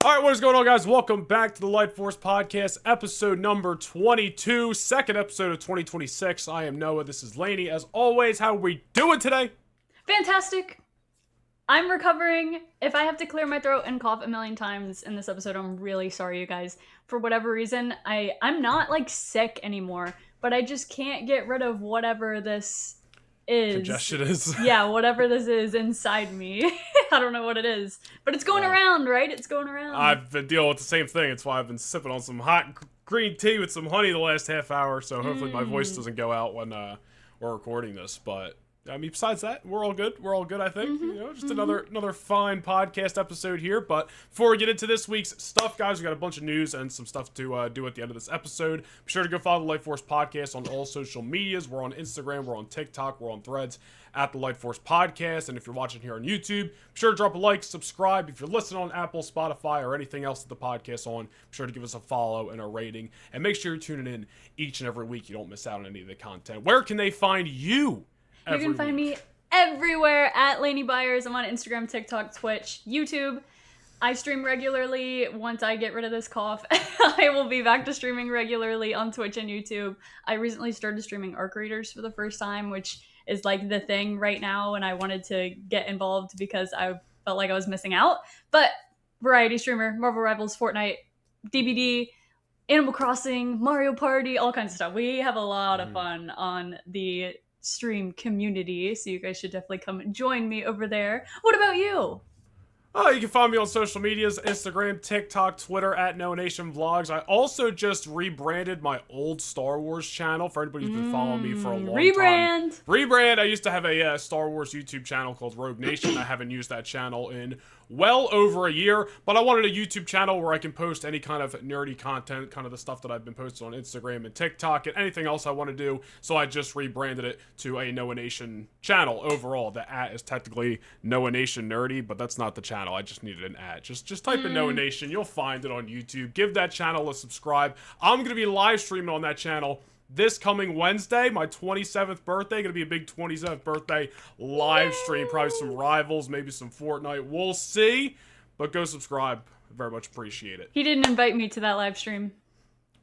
All right, what is going on, guys? Welcome back to the Lightforce podcast, episode number 22, second episode of 2026. I am Noah. This is Laney. As always, how are we doing today? Fantastic. I'm recovering. If I have to clear my throat and cough a million times in this episode, I'm really sorry, you guys. For whatever reason, I'm not like sick anymore, but I just can't get rid of whatever this is. Congestion is. Yeah, whatever this is inside me. I don't know what it is, but it's going around, right? It's going around. I've been dealing with the same thing. It's why I've been sipping on some hot green tea with some honey the last half hour, so hopefully my voice doesn't go out when we're recording this, but... I mean, besides that, we're all good. We're all good, I think. Just another fine podcast episode here. But before we get into this week's stuff, guys, we got a bunch of news and some stuff to do at the end of this episode. Be sure to go follow the Lightforce Podcast on all social medias. We're on Instagram, we're on TikTok, we're on Threads at the Lightforce Podcast. And if you're watching here on YouTube, be sure to drop a like, subscribe. If you're listening on Apple, Spotify, or anything else that the podcast's on, be sure to give us a follow and a rating. And make sure you're tuning in each and every week. You don't miss out on any of the content. Where can they find you? You can find me everywhere at Laney Byers. I'm on Instagram, TikTok, Twitch, YouTube. I stream regularly. Once I get rid of this cough, I will be back to streaming regularly on Twitch and YouTube. I recently started streaming Arc Raiders for the first time, which is like the thing right now, and I wanted to get involved because I felt like I was missing out. But variety streamer, Marvel Rivals, Fortnite, DBD, Animal Crossing, Mario Party, all kinds of stuff. We have a lot of fun on the stream community, so you guys should definitely come join me over there. What about you? You can find me on social medias, Instagram, TikTok, Twitter, at Noah Nation Vlogs. I also just rebranded my old Star Wars channel for anybody who's been following me for a long time. Rebrand! I used to have a Star Wars YouTube channel called Rogue Nation. I haven't used that channel in well over a year, but I wanted a YouTube channel where I can post any kind of nerdy content, kind of the stuff that I've been posting on Instagram and TikTok, and anything else I want to do, so I just rebranded it to a Noah Nation channel overall. The @ is technically Noah Nation Nerdy, but that's not the channel. I just needed an @ Just type in Noah Nation, you'll find it on YouTube. Give that channel a subscribe. I'm going to be live streaming on that channel this coming Wednesday, my 27th birthday. Gonna be a big 27th birthday live stream. Probably some Rivals, maybe some Fortnite. We'll see. But go subscribe. Very much appreciate it. He didn't invite me to that live stream.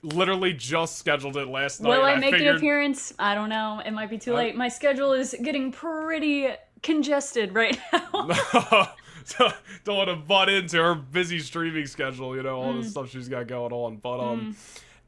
Literally just scheduled it last night. Will I make an appearance? I don't know. It might be too late. My schedule is getting pretty congested right now. Don't want to butt into her busy streaming schedule, you know, all the stuff she's got going on. But,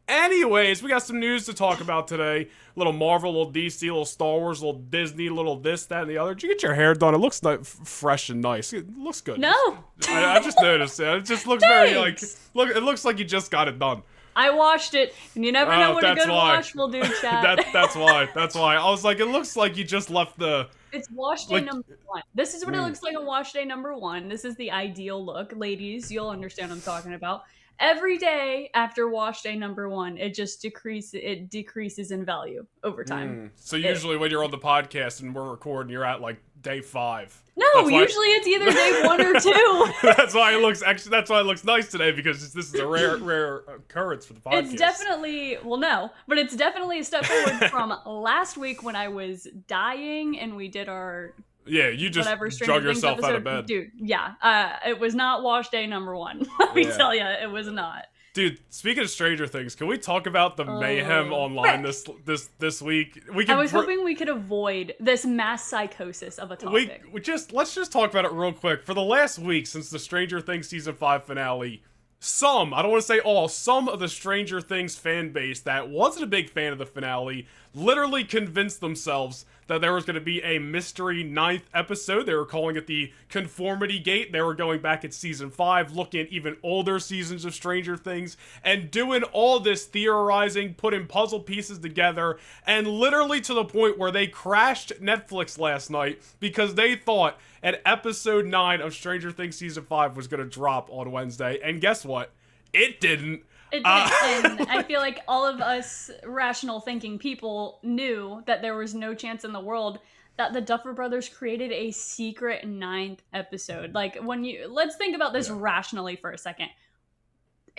anyways, we got some news to talk about today. A little Marvel, a little DC, a little Star Wars, a little Disney, a little this, that, and the other. Did you get your hair done? It looks fresh and nice. It looks good. No. I just noticed it. It just looks very, like, look. It looks like you just got it done. I washed it, and you never know what a good wash will do, chat. That's why. I was like, it looks like you just left the... It's wash day number 1. This is what it looks like on wash day number 1. This is the ideal look. Ladies, you'll understand what I'm talking about. Every day after wash day number 1, it just decreases in value over time. So usually when you're on the podcast and we're recording, you're at like day 5. No, usually it's either day 1 or 2. That's why it looks nice today, because this is a rare occurrence for the podcast. It's definitely it's definitely a step forward from last week when I was dying and we did our... Yeah, you just drug yourself out of bed. Dude, yeah. It was not wash day number 1. Let me tell you, it was not. Dude, speaking of Stranger Things, can we talk about the mayhem online this week? I was hoping we could avoid this mass psychosis of a topic. Let's just talk about it real quick. For the last week since the Stranger Things season 5 finale, I don't want to say all, some of the Stranger Things fan base that wasn't a big fan of the finale literally convinced themselves that there was going to be a mystery 9th episode. They were calling it the Conformity Gate. They were going back at season 5, looking at even older seasons of Stranger Things, and doing all this theorizing, putting puzzle pieces together, and literally to the point where they crashed Netflix last night because they thought an episode 9 of Stranger Things season 5 was going to drop on Wednesday. And guess what? It didn't. It did, and I feel like all of us rational thinking people knew that there was no chance in the world that the Duffer Brothers created a secret 9th episode. Like, let's think about this rationally for a second.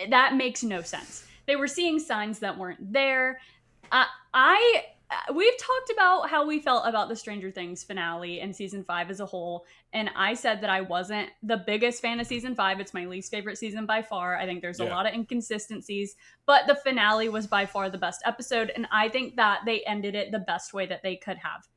That makes no sense. They were seeing signs that weren't there. I we've talked about how we felt about the Stranger Things finale and season 5 as a whole, and I said that I wasn't the biggest fan of season 5. It's my least favorite season by far. I think there's a lot of inconsistencies, but the finale was by far the best episode, and I think that they ended it the best way that they could have.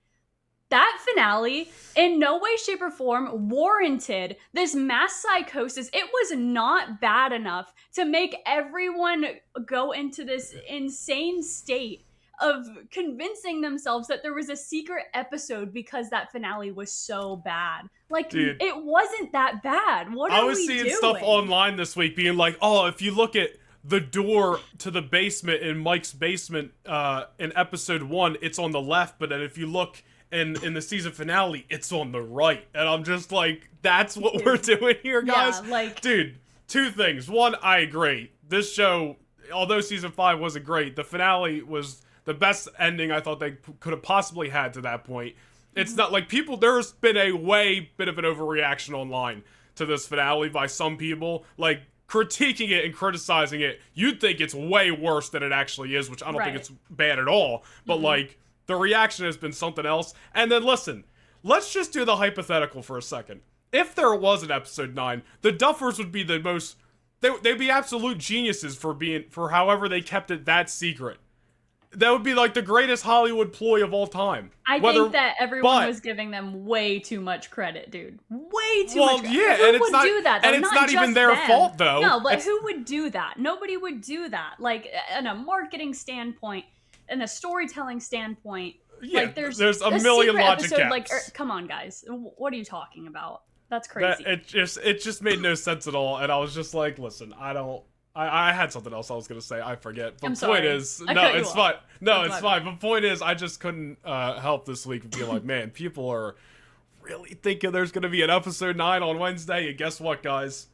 That finale, in no way, shape, or form, warranted this mass psychosis. It was not bad enough to make everyone go into this insane state of convincing themselves that there was a secret episode because that finale was so bad. Like, dude, it wasn't that bad. What are we doing? I was seeing stuff online this week being like, oh, if you look at the door to the basement in Mike's basement in episode 1, it's on the left, but then if you look in the season finale, it's on the right. And I'm just like, that's what we're doing here, guys? Yeah, like, dude, 2 things. 1, I agree. This show, although season 5 wasn't great, the finale was the best ending I thought they could have possibly had to that point. It's not like there's been a way bit of an overreaction online to this finale by some people, like critiquing it and criticizing it. You'd think it's way worse than it actually is, which I don't think it's bad at all. But like, the reaction has been something else. And then listen, let's just do the hypothetical for a second. If there was an episode 9, the Duffers would be the most, they'd be absolute geniuses for however they kept it that secret. That would be like the greatest Hollywood ploy of all time. I think that everyone was giving them way too much credit, dude. Way too much credit. Yeah, who would do that? And it's not even their fault, though. No, but who would do that? Nobody would do that. Like, in a marketing standpoint, in a storytelling standpoint, like there's a million logic gaps. Like, come on, guys. What are you talking about? That's crazy. It just made no sense at all. And I was just like, listen, I had something else I was going to say. I forget. But the point is, no, it's fine. No, it's fine. But point is, I just couldn't help this week be like, man, people are really thinking there's going to be an episode 9 on Wednesday. And guess what, guys?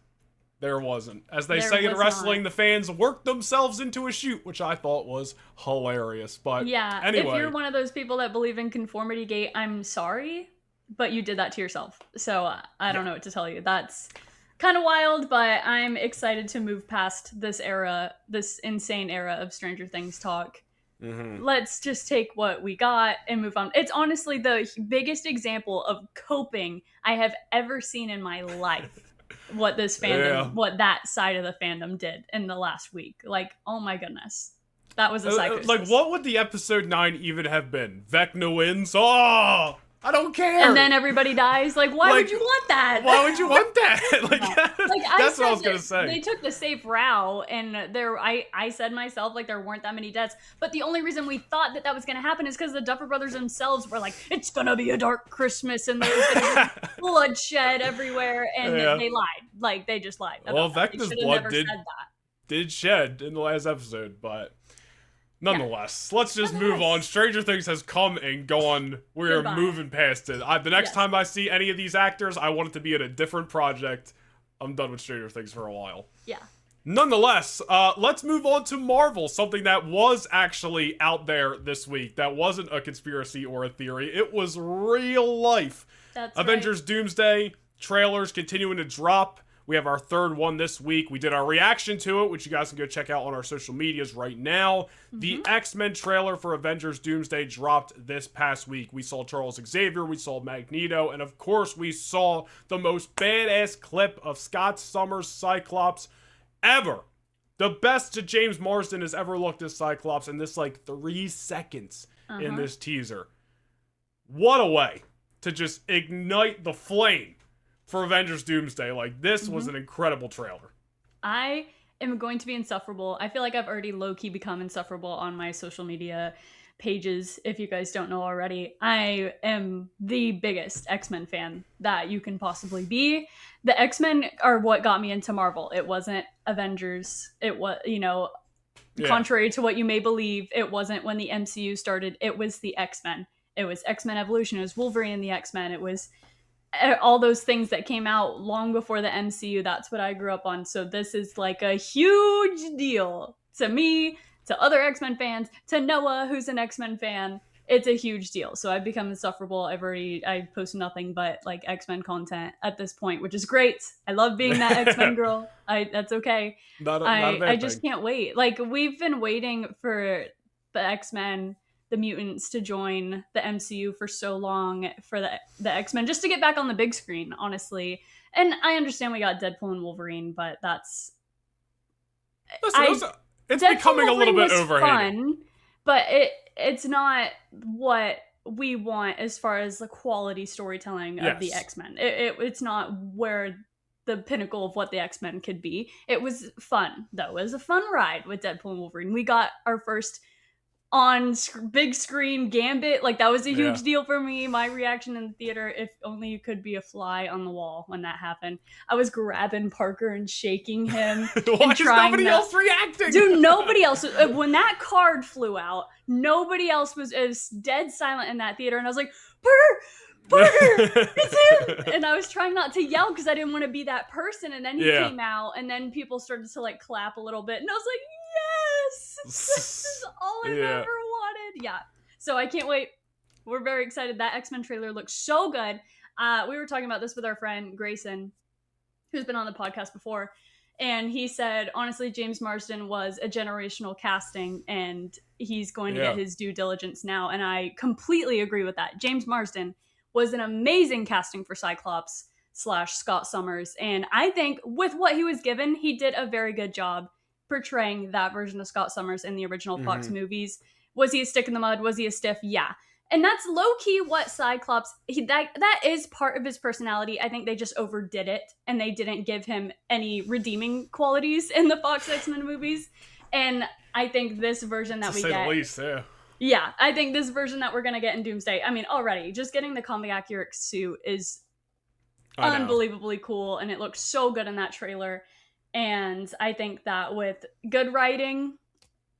There wasn't. As they say in wrestling, the fans worked themselves into a shoot, which I thought was hilarious. But yeah, anyway. If you're one of those people that believe in conformity gate, I'm sorry, but you did that to yourself. So I don't know what to tell you. That's kind of wild, but I'm excited to move past this era, this insane era of Stranger Things talk. Let's just take what we got and move on. It's honestly the biggest example of coping I have ever seen in my life. What this fandom, what that side of the fandom did in the last week. Like, oh my goodness. That was a psychosis. Like, what would the episode 9 even have been? Vecna wins? Oh! I don't care. And then everybody dies. Like, why would you want that? Why would you want that? That's what I was gonna say. They took the safe route, and I said myself, like, there weren't that many deaths. But the only reason we thought that was gonna happen is because the Duffer Brothers themselves were like, it's gonna be a dark Christmas, and there's gonna be bloodshed everywhere, and they lied. Like, they just lied. Well, Vecna's blood did shed in the last episode, but nonetheless, let's just move on. Stranger Things has come and gone. We're moving past it. The next time I see any of these actors, I want it to be in a different project. I'm done with Stranger Things for a while. Yeah. Nonetheless, let's move on to Marvel, something that was actually out there this week. That wasn't a conspiracy or a theory. It was real life. That's Avengers Doomsday trailers continuing to drop. We have our 3rd one this week. We did our reaction to it, which you guys can go check out on our social medias right now. The X-Men trailer for Avengers Doomsday dropped this past week. We saw Charles Xavier, we saw Magneto, and of course we saw the most badass clip of Scott Summers' Cyclops ever. The best that James Marsden has ever looked as Cyclops in this, like, 3 seconds in this teaser. What a way to just ignite the flame for Avengers Doomsday. Like, this was an incredible trailer. I am going to be insufferable. I feel like I've already low-key become insufferable on my social media pages, if you guys don't know already. I am the biggest X-Men fan that you can possibly be. The X-Men are what got me into Marvel. It wasn't Avengers. It was, contrary to what you may believe, it wasn't when the MCU started. It was the X-Men. It was X-Men Evolution. It was Wolverine and the X-Men. It was all those things that came out long before the MCU. That's what I grew up on. So this is like a huge deal to me, to other X-Men fans, to Noah, who's an X-Men fan. It's a huge deal. So I've become insufferable. I post nothing but like X-Men content at this point, which is great. I love being that X-Men girl. That's okay. Not a bad I just can't wait. Like, we've been waiting for the X-Men the mutants to join the MCU for so long for the X-Men, just to get back on the big screen, honestly. And I understand we got Deadpool and Wolverine, but that's... Listen, it's becoming a little bit overhated. Fun, but it's not what we want as far as the quality storytelling of the X-Men. It's not where the pinnacle of what the X-Men could be. It was fun, though. It was a fun ride with Deadpool and Wolverine. We got our first on big screen Gambit. Like, that was a huge deal for me. My reaction in the theater, if only you could be a fly on the wall when that happened. I was grabbing Parker and shaking him. Why is nobody else reacting? Dude, nobody else. When that card flew out, nobody else was dead silent in that theater. And I was like, Parker, it's him! And I was trying not to yell because I didn't want to be that person. And then he came out, and then people started to like clap a little bit. And I was like, yes! This is all I've ever wanted. Yeah. So I can't wait. We're very excited. That X-Men trailer looks so good. We were talking about this with our friend Grayson, who's been on the podcast before. And he said, honestly, James Marsden was a generational casting, and he's going to get his due diligence now. And I completely agree with that. James Marsden was an amazing casting for Cyclops / Scott Summers. And I think with what he was given, he did a very good job portraying that version of Scott Summers in the original Fox movies. Was he a stick in the mud? Was he a stiff? Yeah. And that's low-key what Cyclops, that is part of his personality. I think they just overdid it, and they didn't give him any redeeming qualities in the Fox X-Men movies. And I think this version that we get... To say the least, yeah, I think this version that we're going to get in Doomsday, I mean, already, just getting the comic accurate suit is unbelievably cool, and it looks so good in that trailer. And I think that with good writing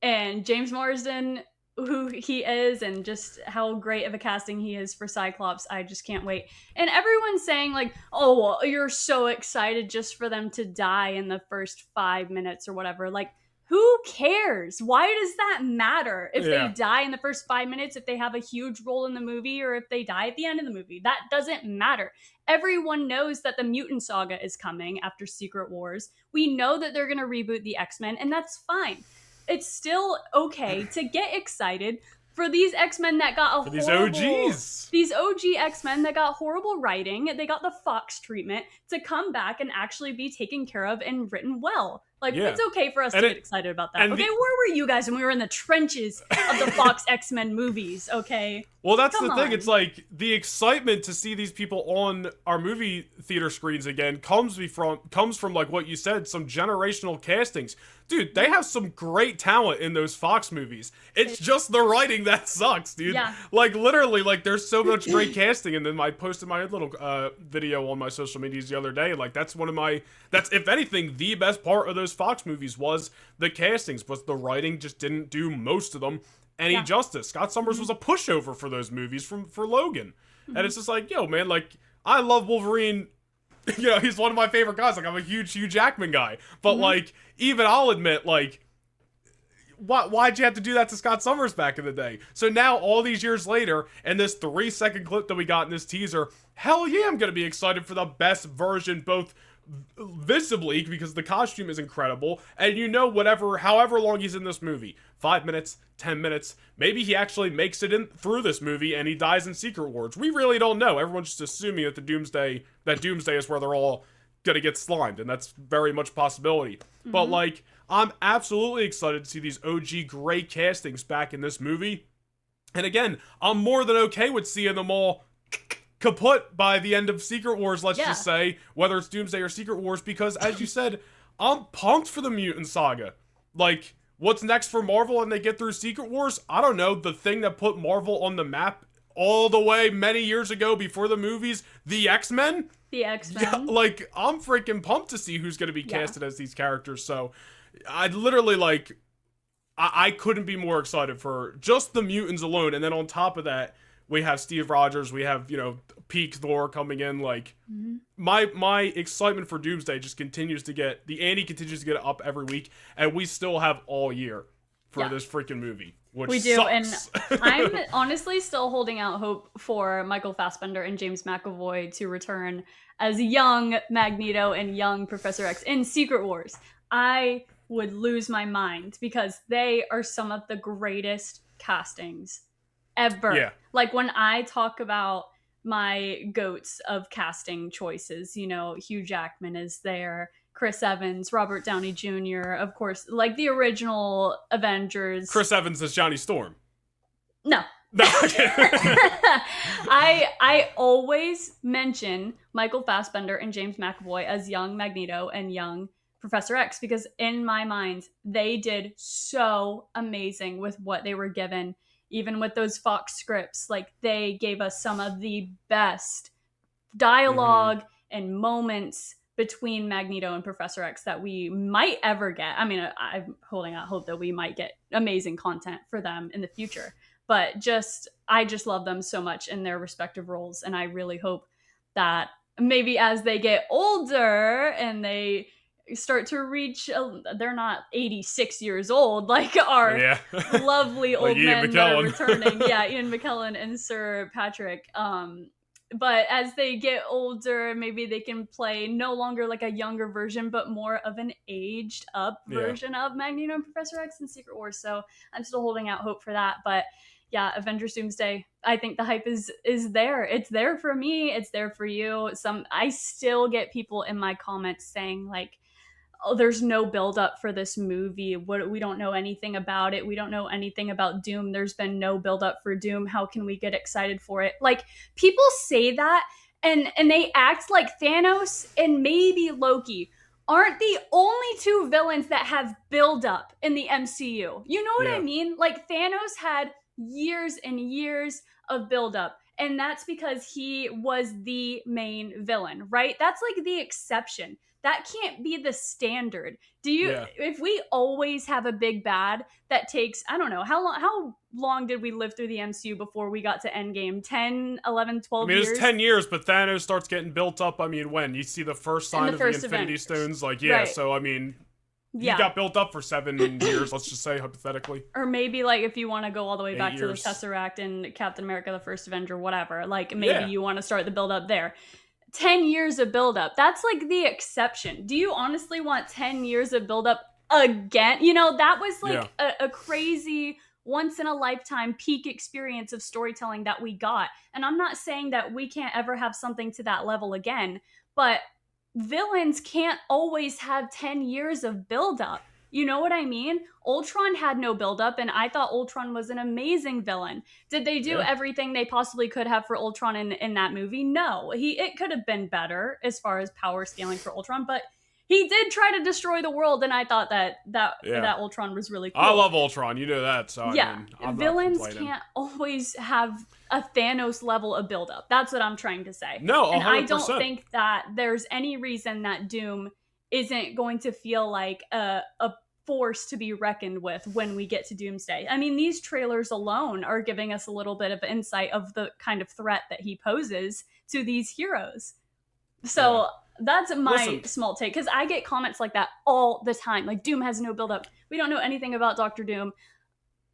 and James Marsden, who he is, and just how great of a casting he is for Cyclops, I just can't wait. And everyone's saying like, oh, well, you're so excited just for them to die in the first 5 minutes or whatever. Like, who cares? Why does that matter if they die in the first 5 minutes, if they have a huge role in the movie, or if they die at the end of the movie? That doesn't matter. Everyone knows that the mutant saga is coming after Secret Wars. We know that they're going to reboot the X-Men, and that's fine. It's still okay to get excited for these X-Men that got these OGs. These OG X-Men that got horrible writing, they got the Fox treatment, to come back and actually be taken care of and written well. Like, it's okay for us to get excited about that. Okay, where were you guys when we were in the trenches of the Fox X-Men movies, okay? Well, that's the thing. It's like, the excitement to see these people on our movie theater screens again comes from like what you said, some generational castings. Dude, they have some great talent in those Fox movies. It's just the writing that sucks, dude. Yeah. Like, literally, like, there's so much great casting. And then I posted my little video on my social medias the other day. Like, that's if anything, the best part of those Fox movies was the castings, but the writing just didn't do most of them any justice. Scott Summers was a pushover for those movies for Logan. And it's just like, yo, man, like, I love Wolverine. You know, he's one of my favorite guys. Like, I'm a huge Hugh Jackman guy. But, like, even I'll admit, like, why'd you have to do that to Scott Summers back in the day? So now, all these years later, and this 3-second clip that we got in this teaser, hell yeah, I'm going to be excited for the best version, both visibly, because the costume is incredible, and you know, however long he's in this movie, 5 minutes, 10 minutes, maybe he actually makes it in through this movie and he dies in Secret Wars. We really don't know. Everyone's just assuming that Doomsday is where they're all gonna get slimed, and that's very much a possibility. But like, I'm absolutely excited to see these OG great castings back in this movie. And again, I'm more than okay with seeing them all kaput by the end of Secret Wars, let's just say, whether it's Doomsday or Secret Wars, because as you said, I'm pumped for the mutant saga. Like, what's next for Marvel and they get through Secret Wars? I don't know. The thing that put Marvel on the map all the way many years ago before the movies, the X-Men? The X-Men. Yeah, like, I'm freaking pumped to see who's going to be casted as these characters. So, I literally, like, I couldn't be more excited for just the mutants alone. And then on top of that, we have Steve Rogers, we have, you know, peak Thor coming in. Like, my excitement for Doomsday just continues to get, the ante continues to get up every week, and we still have all year for this freaking movie, which we do. Sucks. And I'm honestly still holding out hope for Michael Fassbender and James McAvoy to return as young Magneto and young Professor X in Secret Wars. I would lose my mind, because they are some of the greatest castings ever. Yeah. Like when I talk about my goats of casting choices, you know, Hugh Jackman is there, Chris Evans, Robert Downey Jr., of course, like the original Avengers. Chris Evans as Johnny Storm. No. No. I always mention Michael Fassbender and James McAvoy as young Magneto and young Professor X, because in my mind, they did so amazing with what they were given. Even with those Fox scripts, like they gave us some of the best dialogue and moments between Magneto and Professor X that we might ever get. I mean, I'm holding out hope that we might get amazing content for them in the future. But I just love them so much in their respective roles. And I really hope that maybe as they get older and they start to reach, they're not 86 years old like our lovely old men that are returning. Yeah, Ian McKellen and Sir Patrick. But as they get older, maybe they can play no longer like a younger version, but more of an aged up version of Magneto and Professor X in Secret Wars. So I'm still holding out hope for that. But yeah, Avengers Doomsday, I think the hype is there. It's there for me. It's there for you. I still get people in my comments saying like, oh, there's no build up for this movie. We don't know anything about it. We don't know anything about Doom. There's been no build up for Doom. How can we get excited for it? Like, people say that and they act like Thanos and maybe Loki aren't the only two villains that have build up in the MCU. You know what I mean? Like, Thanos had years and years of build up. And that's because he was the main villain, right? That's like the exception. That can't be the standard. If we always have a big bad that takes, I don't know, how long did we live through the MCU before we got to Endgame? 10, 11, 12 years? I mean, it was 10 years, but Thanos starts getting built up. I mean, when? You see the first sign of the Infinity Stones? Like, right. So, I mean, he got built up for 7 years, let's just say, hypothetically. Or maybe, like, if you want to go all the way back to the Tesseract and Captain America, the First Avenger, whatever. Like, maybe you want to start the build-up there. 10 years of buildup. That's like the exception. Do you honestly want 10 years of buildup again? You know, that was like a crazy once in a lifetime peak experience of storytelling that we got. And I'm not saying that we can't ever have something to that level again, but villains can't always have 10 years of buildup. You know what I mean? Ultron had no buildup, and I thought Ultron was an amazing villain. Did they do everything they possibly could have for Ultron in that movie? No. It could have been better as far as power scaling for Ultron, but he did try to destroy the world, and I thought that Ultron was really cool. I love Ultron, you know that. So I mean, I'm villains can't always have a Thanos level of buildup. That's what I'm trying to say. No, 100%. And I don't think that there's any reason that Doom isn't going to feel like a force to be reckoned with when we get to Doomsday. I mean, these trailers alone are giving us a little bit of insight of the kind of threat that he poses to these heroes. So that's my small take, because I get comments like that all the time. Like, Doom has no build-up. We don't know anything about Dr. Doom.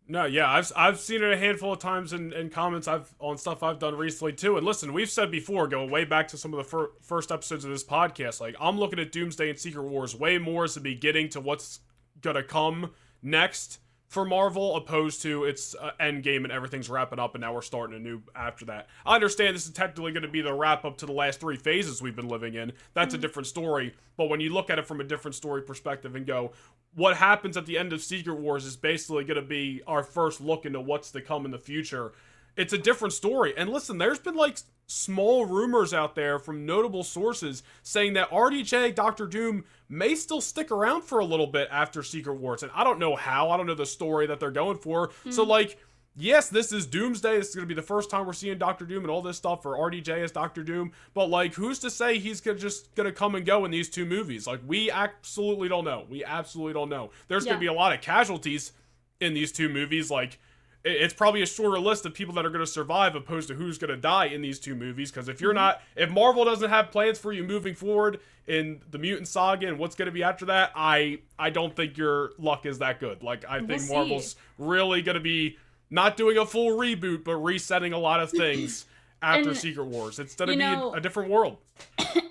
No, yeah, I've seen it a handful of times in comments on stuff I've done recently too. And listen, we've said before, going way back to some of the first episodes of this podcast, like, I'm looking at Doomsday and Secret Wars way more as the beginning to what's gonna come next for Marvel, opposed to its Endgame and everything's wrapping up and now we're starting anew after that. I understand this is technically going to be the wrap up to the last 3 phases we've been living in. That's a different story. But when you look at it from a different story perspective and go, what happens at the end of Secret Wars is basically going to be our first look into what's to come in the future. It's a different story. And listen, there's been like small rumors out there from notable sources saying that RDJ Doctor Doom may still stick around for a little bit after Secret Wars. And I don't know how. I don't know the story that they're going for. So, like, yes, this is Doomsday. This is going to be the first time we're seeing Doctor Doom and all this stuff for RDJ as Doctor Doom. But, like, who's to say he's just going to come and go in these 2 movies? Like, we absolutely don't know. We absolutely don't know. There's going to be a lot of casualties in these 2 movies. Like, it's probably a shorter list of people that are going to survive opposed to who's going to die in these 2 movies. Because if if Marvel doesn't have plans for you moving forward in the Mutant Saga and what's going to be after that, I don't think your luck is that good. Like, I think Marvel's really going to be not doing a full reboot, but resetting a lot of things after Secret Wars. It's going to be a different world.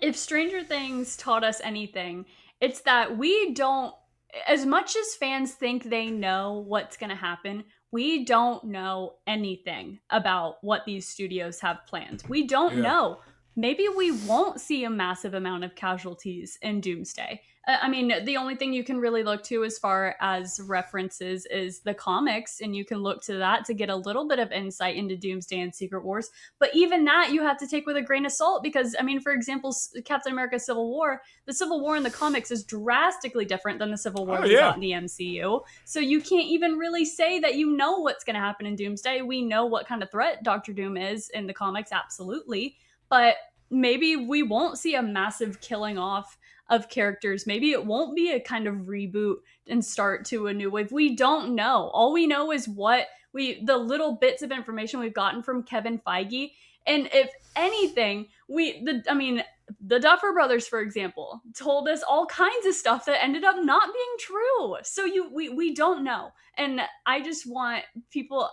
If Stranger Things taught us anything, it's that we don't, as much as fans think they know what's going to happen, we don't know anything about what these studios have planned. We don't know. Maybe we won't see a massive amount of casualties in Doomsday. I mean, the only thing you can really look to as far as references is the comics, and you can look to that to get a little bit of insight into Doomsday and Secret Wars. But even that you have to take with a grain of salt because, I mean, for example, Captain America Civil War, the Civil War in the comics is drastically different than the Civil War we got in the MCU. So you can't even really say that you know what's going to happen in Doomsday. We know what kind of threat Doctor Doom is in the comics, absolutely. But maybe we won't see a massive killing off of characters. Maybe it won't be a kind of reboot and start to a new wave. We don't know. All we know is the little bits of information we've gotten from Kevin Feige. And if anything, the Duffer Brothers, for example, told us all kinds of stuff that ended up not being true. So we don't know. And I just want people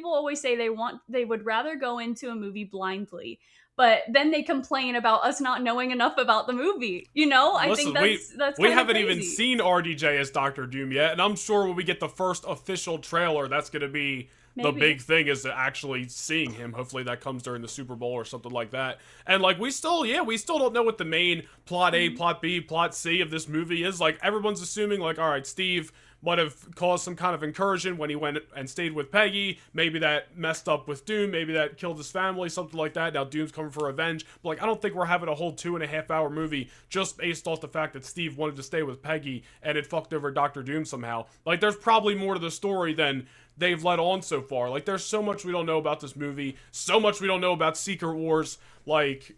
always say they would rather go into a movie blindly. But then they complain about us not knowing enough about the movie. You know, I think that's we haven't even seen RDJ as Doctor Doom yet, and I'm sure when we get the first official trailer, that's going to be the big thing is actually seeing him. Hopefully that comes during the Super Bowl or something like that. And like we still don't know what the main plot A, plot B, plot C of this movie is. Like everyone's assuming like, all right, Steve might have caused some kind of incursion when he went and stayed with Peggy. Maybe that messed up with Doom. Maybe that killed his family, something like that. Now Doom's coming for revenge. But like, I don't think we're having a whole 2.5 hour movie just based off the fact that Steve wanted to stay with Peggy and it fucked over Dr. Doom somehow. Like, there's probably more to the story than they've let on so far. Like, there's so much we don't know about this movie. So much we don't know about Secret Wars. Like,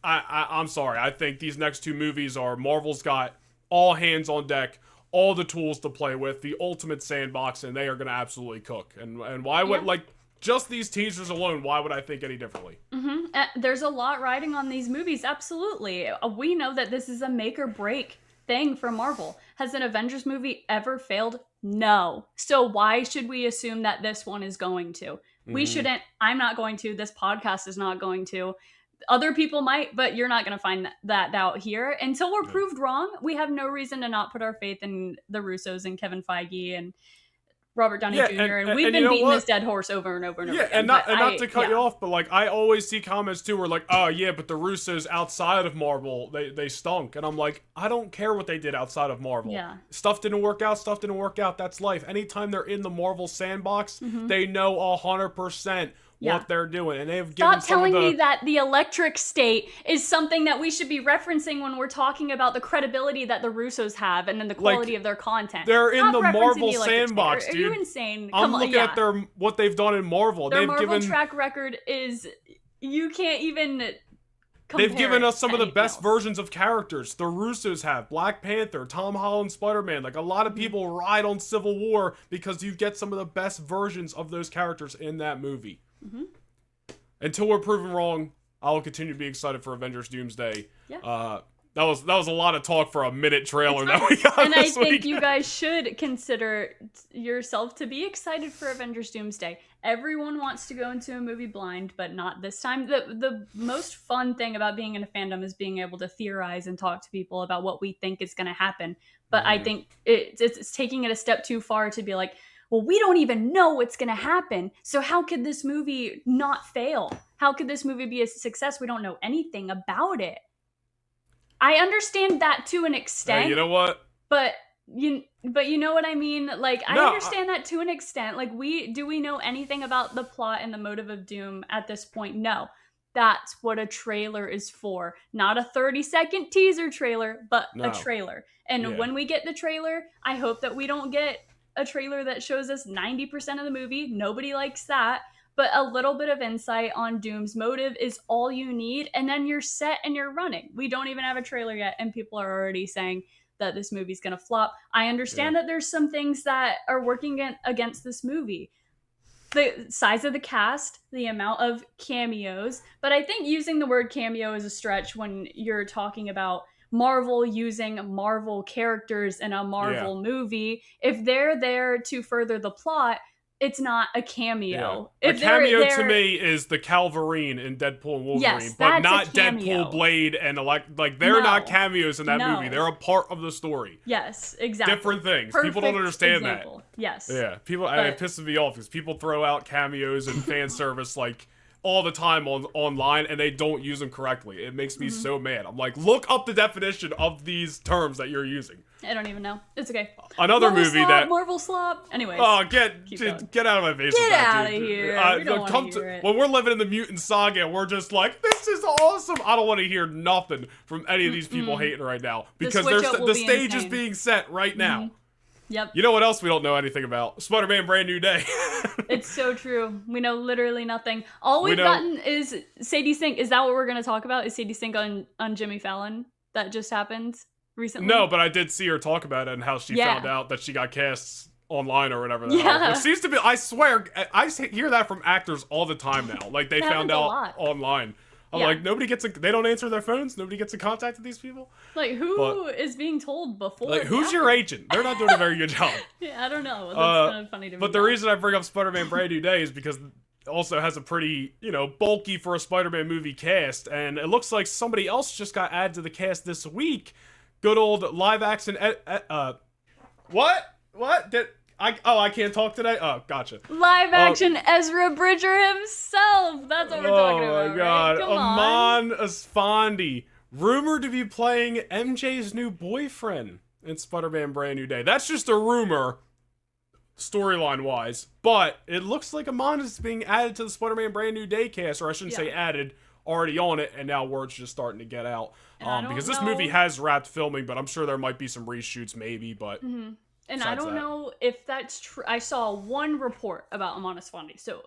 I'm sorry. I think these next two movies are Marvel's got all hands on deck, all the tools to play with, the ultimate sandbox, and they are going to absolutely cook. And why would, like, just these teasers alone, why would I think any differently? There's a lot riding on these movies, absolutely. We know that this is a make or break thing for Marvel. Has an Avengers movie ever failed? No. So why should we assume that this one is going to? We shouldn't. I'm not going to. This podcast is not going to. Other people might, but you're not going to find that out here. Until we're proved wrong, we have no reason to not put our faith in the Russos and Kevin Feige and Robert Downey Jr. And we've been beating this dead horse over and over and over again. And not to cut you off, but like I always see comments too where like, oh yeah, but the Russos outside of Marvel, they stunk. And I'm like, I don't care what they did outside of Marvel. Yeah. Stuff didn't work out. That's life. Anytime they're in the Marvel sandbox, they know 100% what they're doing, and they've given Stop telling me that the electric state is something that we should be referencing when we're talking about the credibility that the Russos have and then the quality of their content. They're in the Marvel sandbox, dude. Are you insane? I'm looking at what they've done in Marvel. Their Marvel track record is, you can't even compare. They've given us some of the best versions of characters. The Russos have Black Panther, Tom Holland, Spider-Man. Like a lot of people ride on Civil War because you get some of the best versions of those characters in that movie. Until we're proven wrong, I will continue to be excited for Avengers Doomsday. That was a lot of talk for a minute trailer that we got. And I think you guys should consider yourself to be excited for Avengers Doomsday. Everyone wants to go into a movie blind, but not this time. The most fun thing about being in a fandom is being able to theorize and talk to people about what we think is going to happen. But I think it's taking it a step too far to be like, well, we don't even know what's going to happen. So how could this movie not fail? How could this movie be a success? We don't know anything about it. I understand that to an extent. Hey, you know what? But you know what I mean? Like, I understand that to an extent. Like, do we know anything about the plot and the motive of Doom at this point? No. That's what a trailer is for. Not a 30-second teaser trailer, but a trailer. And when we get the trailer, I hope that we don't get a trailer that shows us 90% of the movie. Nobody likes that. But a little bit of insight on Doom's motive is all you need, and then you're set and you're running. We don't even have a trailer yet, and people are already saying that this movie's gonna flop. I understand that there's some things that are working against this movie. The size of the cast, the amount of cameos, but I think using the word cameo is a stretch when you're talking about Marvel using Marvel characters in a Marvel movie. If they're there to further the plot, it's not a cameo. Yeah. A cameo to me is the Calverine in Deadpool and Wolverine, yes, but not Deadpool, Blade, and they're not cameos in that movie. They're a part of the story. Yes, exactly. Different things. Perfect people don't understand example. that. Yes. Yeah, it pisses me off because people throw out cameos and fan service like all the time online, and they don't use them correctly. It makes me so mad. I'm like, look up the definition of these terms that you're using. I don't even know. It's okay. Another movie that Marvel slop. Anyways. Oh, get out of my face. Get out of here. We don't want to hear it. When we're living in the mutant saga, we're just like, this is awesome. I don't want to hear nothing from any of these people hating right now because the stage is being set right now. Yep. You know what else we don't know anything about? Spider-Man Brand New Day. It's so true. We know literally nothing. All we've gotten is Sadie Sink. Is that what we're going to talk about? Is Sadie Sink on Jimmy Fallon? That just happened recently? No, but I did see her talk about it and how she found out that she got cast online or whatever. Which seems to be, I swear, I hear that from actors all the time now. Like, they found out online. I'm like, they don't answer their phones? Nobody gets in contact with these people? Like, who is being told before? Like, who's your agent? They're not doing a very good job. Yeah, I don't know. That's kind of funny to me. But the reason I bring up Spider-Man Brand New Day is because it also has a pretty, bulky for a Spider-Man movie cast. And it looks like somebody else just got added to the cast this week. Good old live action... What? I can't talk today? Oh, gotcha. Live action Ezra Bridger himself. That's what we're talking about. Oh my god. Right? Aman Asfandi. Rumored to be playing MJ's new boyfriend in Spider-Man Brand New Day. That's just a rumor, storyline-wise. But it looks like Aman is being added to the Spider-Man Brand New Day cast, or I shouldn't say added, already on it, and now word's just starting to get out. Because this movie has wrapped filming, but I'm sure there might be some reshoots maybe, but... Mm-hmm. And I don't know if that's true. I saw one report about Aman Asfandi, so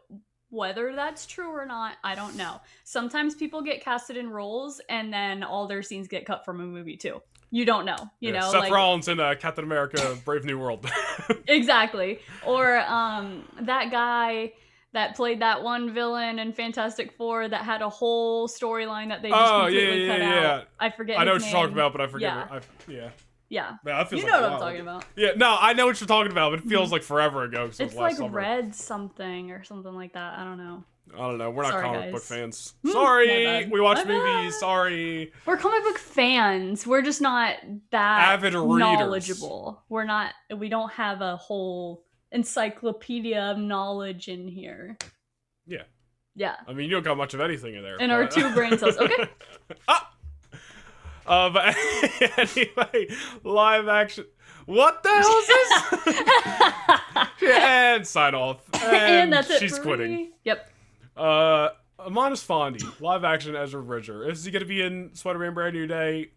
whether that's true or not, I don't know. Sometimes people get casted in roles, and then all their scenes get cut from a movie too. You don't know, you know. Seth Rollins in Captain America: Brave New World. Exactly. Or that guy that played that one villain in Fantastic Four that had a whole storyline that they just completely cut out. I forget. I know his what name. you're talking about, but I forget. Yeah. Man, you know what I'm talking about. Yeah, no, I know what you're talking about, but it feels like forever ago. It's like summer. Red something or something like that. I don't know. We're not comic book fans. Sorry, we watch movies. Sorry. We're comic book fans. We're just not that avid knowledgeable. Readers. We don't have a whole encyclopedia of knowledge in here. Yeah. Yeah. I mean, you don't got much of anything in there. In our 2 brain cells. Okay. But anyway, live action. What the hell is this? And sign off. And that's it. She's quitting. Me. Yep. Aman Asfandi, live action Ezra Bridger. Is he going to be in Spider-Man Brand New Day?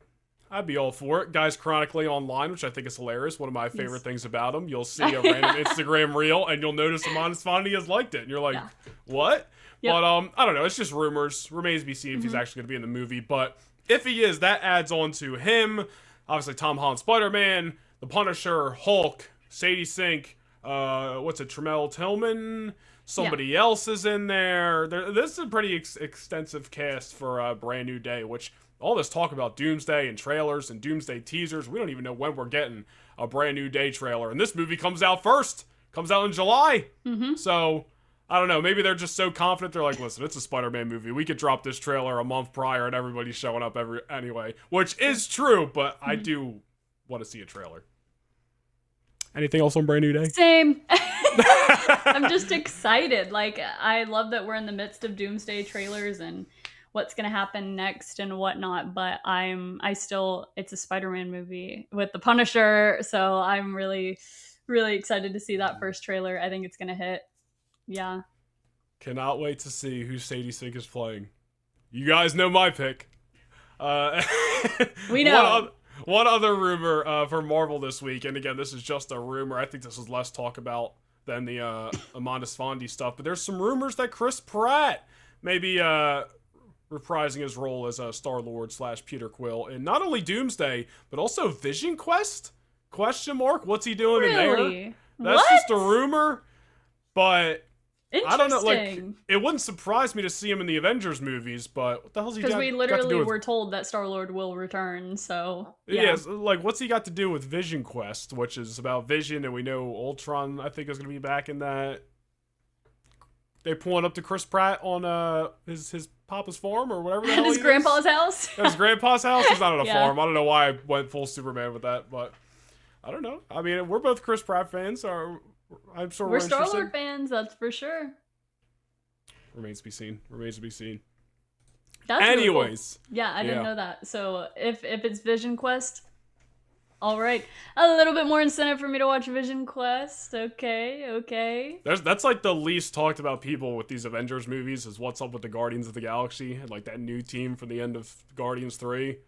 I'd be all for it. Guys chronically online, which I think is hilarious. One of my favorite things about him. You'll see a random Instagram reel, and you'll notice Aman Asfandi has liked it. And you're like, what? Yep. But I don't know. It's just rumors. Remains to be seen if he's actually going to be in the movie. But if he is, that adds on to him. Obviously, Tom Holland, Spider-Man, The Punisher, Hulk, Sadie Sink, Tremel Tillman, somebody else is in there. This is a pretty extensive cast for a Brand New Day, which all this talk about Doomsday and trailers and Doomsday teasers, we don't even know when we're getting a Brand New Day trailer. And this movie comes out first. Comes out in July. So... I don't know, maybe they're just so confident, they're like, listen, it's a Spider-Man movie. We could drop this trailer a month prior and everybody's showing up anyway. Which is true, but I do want to see a trailer. Anything else on Brand New Day? Same. I'm just excited. Like, I love that we're in the midst of Doomsday trailers and what's going to happen next and whatnot, but it's a Spider-Man movie with the Punisher, so I'm really, really excited to see that first trailer. I think it's going to hit. Yeah. Cannot wait to see who Sadie Sink is playing. You guys know my pick. We know. One other rumor for Marvel this week, and again, this is just a rumor. I think this is less talk about than the Aman Asfandi stuff, but there's some rumors that Chris Pratt may be reprising his role as a Star-Lord / Peter Quill in not only Doomsday, but also Vision Quest? ? What's he doing in there? That's just a rumor, but... I don't know, like, it wouldn't surprise me to see him in the Avengers movies, but what the hell's he got to do with... Because we literally were told that Star-Lord will return, so... Yeah, like, what's he got to do with Vision Quest, which is about Vision, and we know Ultron, I think, is going to be back in that. they pulling up to Chris Pratt on his papa's farm or whatever the hell his grandpa's house. His grandpa's house. He's not on a farm. I don't know why I went full Superman with that, but I don't know. I mean, we're both Chris Pratt fans, so I'm sure we're Star-Lord fans, that's for sure. Remains to be seen. That's Anyways. Really cool. Yeah, I didn't know that. So if it's Vision Quest, all right. A little bit more incentive for me to watch Vision Quest. Okay. That's like the least talked about people with these Avengers movies is what's up with the Guardians of the Galaxy and like that new team from the end of Guardians 3.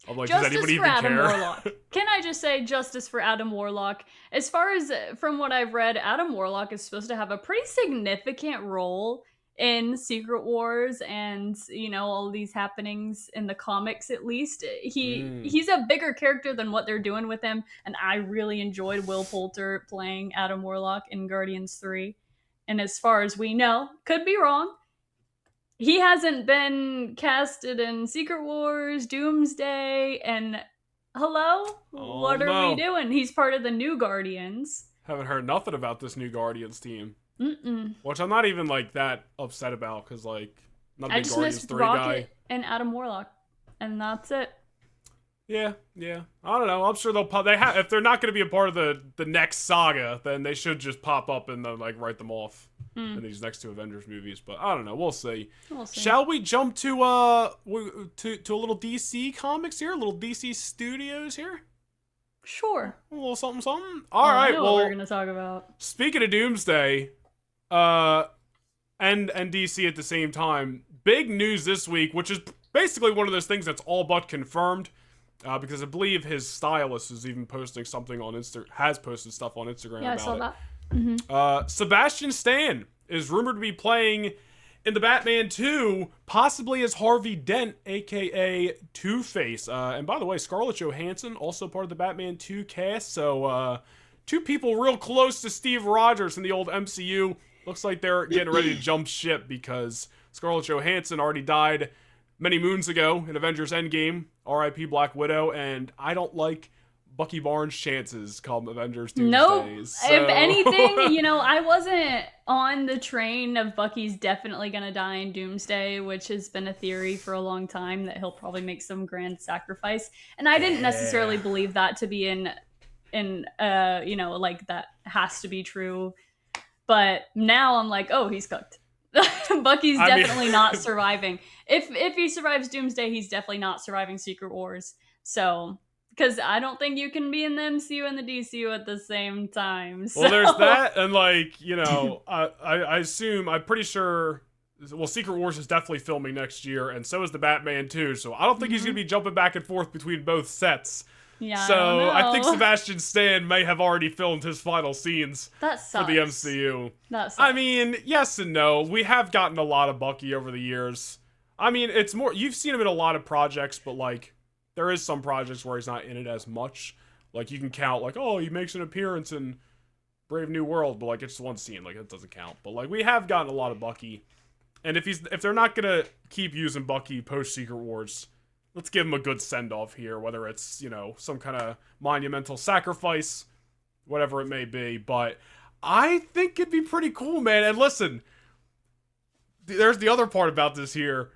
I'm like, justice does anybody for even Adam care? Warlock. Can I just say justice for Adam Warlock? As far as from what I've read, Adam Warlock is supposed to have a pretty significant role in Secret Wars and, you know, all these happenings in the comics, at least. He's a bigger character than what they're doing with him, and I really enjoyed Will Poulter playing Adam Warlock in Guardians 3. And as far as we know, could be wrong, he hasn't been casted in Secret Wars, Doomsday, and hello? What are we doing? He's part of the new Guardians. Haven't heard nothing about this new Guardians team. Mm-mm. Which I'm not even like that upset about because like not a big I just Guardians missed 3 Rocket guy. And Adam Warlock, and that's it. Yeah. I don't know. I'm sure they'll if they're not going to be a part of the next saga, then they should just pop up and then like write them off in these next two Avengers movies. But I don't know. We'll see. Shall we jump to a little DC comics here, a little DC Studios here? Sure. A little something. All right. I know what we're gonna talk about. Speaking of Doomsday, and DC at the same time. Big news this week, which is basically one of those things that's all but confirmed, because I believe his stylist is even posting something on has posted stuff on Instagram about it. Yeah, I saw that. Mm-hmm. Sebastian Stan is rumored to be playing in the Batman 2, possibly as Harvey Dent, aka Two-Face. And by the way, Scarlett Johansson, also part of the Batman 2 cast, so two people real close to Steve Rogers in the old MCU. Looks like they're getting ready to jump ship because Scarlett Johansson already died many moons ago in Avengers Endgame, R.I.P. Black Widow, and I don't like Bucky Barnes' chances come Avengers Doomsday. Nope. So. If anything, you know, I wasn't on the train of Bucky's definitely gonna die in Doomsday, which has been a theory for a long time that he'll probably make some grand sacrifice. And I didn't necessarily believe that to be in you know, like that has to be true. But now I'm like, oh, he's cooked. Bucky's definitely not surviving. If he survives Doomsday, he's definitely not surviving Secret Wars. So, because I don't think you can be in the MCU and the DCU at the same time. So. Well, there's that, and like, you know, I assume, I'm pretty sure, well, Secret Wars is definitely filming next year, and so is the Batman 2, so I don't think he's going to be jumping back and forth between both sets. Yeah, so I think Sebastian Stan may have already filmed his final scenes for the MCU. That sucks. I mean, yes and no. We have gotten a lot of Bucky over the years. I mean, it's more, you've seen him in a lot of projects, but like, there is some projects where he's not in it as much. Like, you can count, like, oh, he makes an appearance in Brave New World, but like, it's one scene, like, it doesn't count. But like, we have gotten a lot of Bucky. And if they're not gonna keep using Bucky post Secret Wars, let's give him a good send-off here, whether it's, you know, some kind of monumental sacrifice, whatever it may be. But I think it'd be pretty cool, man. And listen, there's the other part about this here.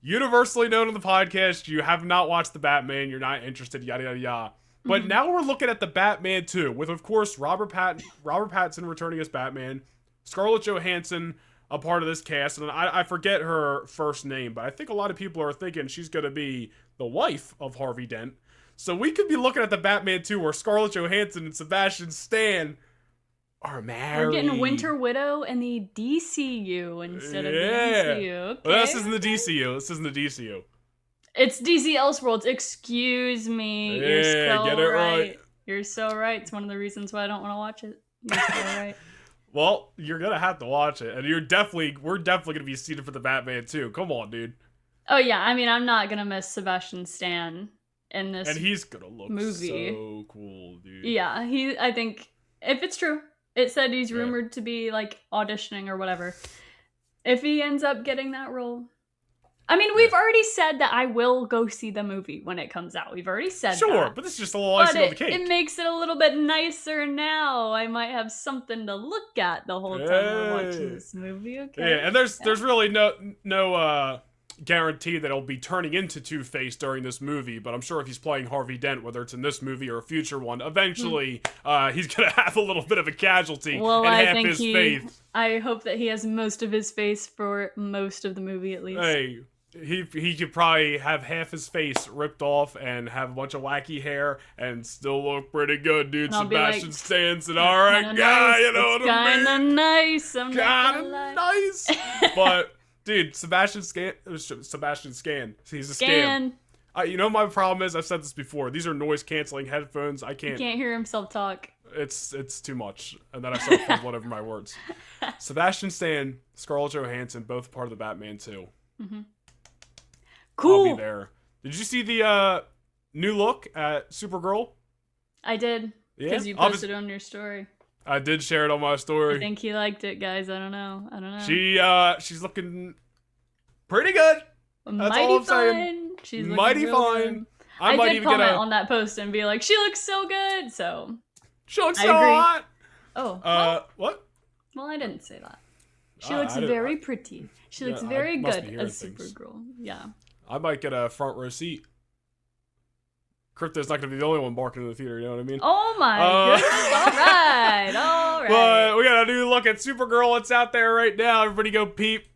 Universally known on the podcast, you have not watched the Batman, you're not interested, yada, yada, yada. But now we're looking at the Batman 2, with, of course, Robert Pattinson returning as Batman, Scarlett Johansson a part of this cast, and I forget her first name, but I think a lot of people are thinking she's going to be the wife of Harvey Dent. So we could be looking at the Batman 2 where Scarlett Johansson and Sebastian Stan are married. We're getting Winter Widow and the DCU instead of the MCU. Okay, well, this isn't the DCU. This isn't the DCU. It's DC Elseworlds. Excuse me. Yeah, You're so get it right. You're so right. It's one of the reasons why I don't want to watch it. You're so right. Well, you're gonna have to watch it, and we're definitely gonna be seated for the Batman too. Come on, dude. Oh yeah, I mean, I'm not gonna miss Sebastian Stan in this, and he's gonna look movie. So cool, dude. Yeah, I think if it's true, it said he's rumored to be like auditioning or whatever. If he ends up getting that role, I mean, we've already said that I will go see the movie when it comes out. We've already said that. Sure, but this is just a little icing on the cake. It makes it a little bit nicer now. I might have something to look at the whole time we're watching this movie. Okay. Yeah, and there's really no guarantee that he'll be turning into Two-Face during this movie, but I'm sure if he's playing Harvey Dent, whether it's in this movie or a future one, eventually he's gonna have a little bit of a casualty and half his face. I hope that he has most of his face for most of the movie at least. Hey, he could probably have half his face ripped off and have a bunch of wacky hair and still look pretty good, dude. Sebastian Stan's an alright guy, you know what I mean? Kinda nice. I'm kinda nice. But dude, Sebastian Stan, he's a scam. You know my problem is, I've said this before, these are noise canceling headphones. I can't hear himself talk. It's too much. And then I start fumbling over my words. Sebastian Stan, Scarlett Johansson, both part of the Batman 2. Mm-hmm. Cool. I'll be there. Did you see the new look at Supergirl? I did. Yeah? Because you posted it on your story. I did share it on my story. I think he liked it, guys. I don't know. She's looking pretty good. That's all I'm saying. She's mighty fine. Good. I might did even comment on that post and be like, she looks so good. So she looks so hot. Oh. What? Well, I didn't say that. She looks very pretty. She looks very good as Supergirl. Yeah. I might get a front row seat. Crypto's not going to be the only one barking in the theater, you know what I mean? Oh my goodness. All right. But we got a new look at Supergirl. It's out there right now. Everybody go peep.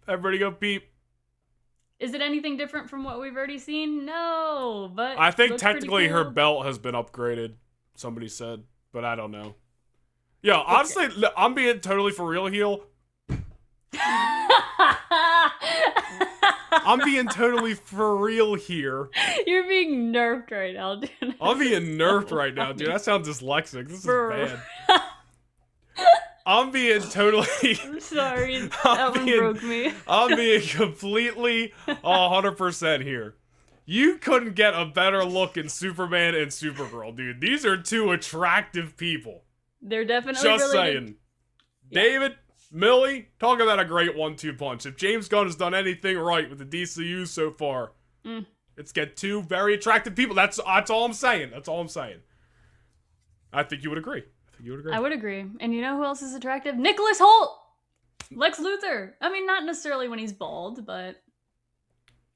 Is it anything different from what we've already seen? No, but I think technically her belt has been upgraded, somebody said, but I don't know. Yeah, honestly, I'm being totally for real here. I'm being totally for real here. You're being nerfed right now, dude. I'm being nerfed right now, dude. That sounds dyslexic. This is bad. I'm being totally... I'm sorry. That one broke me. I'm being completely 100% here. You couldn't get a better look in Superman and Supergirl, dude. These are two attractive people. They're definitely just related. Saying. Yeah. David, Millie, talk about a great 1-2 punch. If James Gunn has done anything right with the DCU so far, it's get two very attractive people. That's all I'm saying. That's all I'm saying. I think you would agree. I would agree. And you know who else is attractive? Nicholas Hoult! Lex Luthor. I mean, not necessarily when he's bald, but...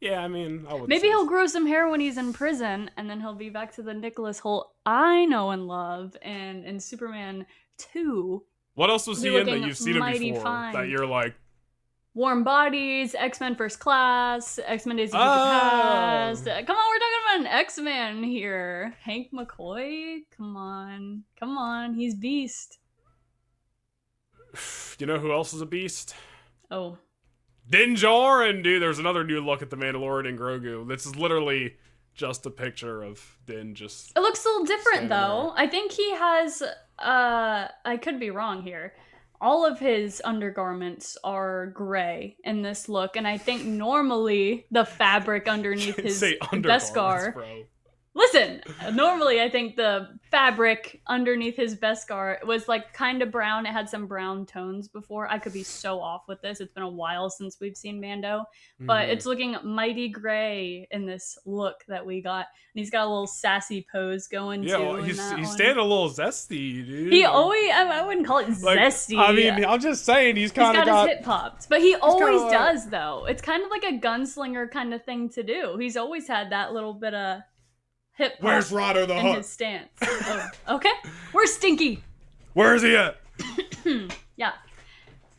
Yeah, I mean, I would maybe he'll grow some hair when he's in prison, and then he'll be back to the Nicholas Hoult I know and love, and in Superman 2... What else was he in that you've seen him before? Fine. That you're like... Warm Bodies, X-Men First Class, X-Men Days of Future Past. Come on, we're talking about an X-Man here. Hank McCoy? Come on, he's Beast. You know who else is a beast? Oh. Din Djarin, dude. There's another new look at the Mandalorian and Grogu. This is literally just a picture of Din just... It looks a little different, though. There. I think he has... I could be wrong here. All of his undergarments are gray in this look, and I think normally the fabric underneath his Beskar... Bro. Listen, normally I think the fabric underneath his Beskar was like kind of brown. It had some brown tones before. I could be so off with this. It's been a while since we've seen Mando, but it's looking mighty gray in this look that we got. And he's got a little sassy pose going too. Yeah, he's standing a little zesty, dude. He always, I wouldn't call it zesty. I mean, I'm just saying he's kind of got his hip popped, but he always does though. It's kind of like a gunslinger kind of thing to do. He's always had that little bit of hip hop. Where's Rodder the Hutt? His stance. Oh, okay. Where's Stinky? Where is he at? Yeah.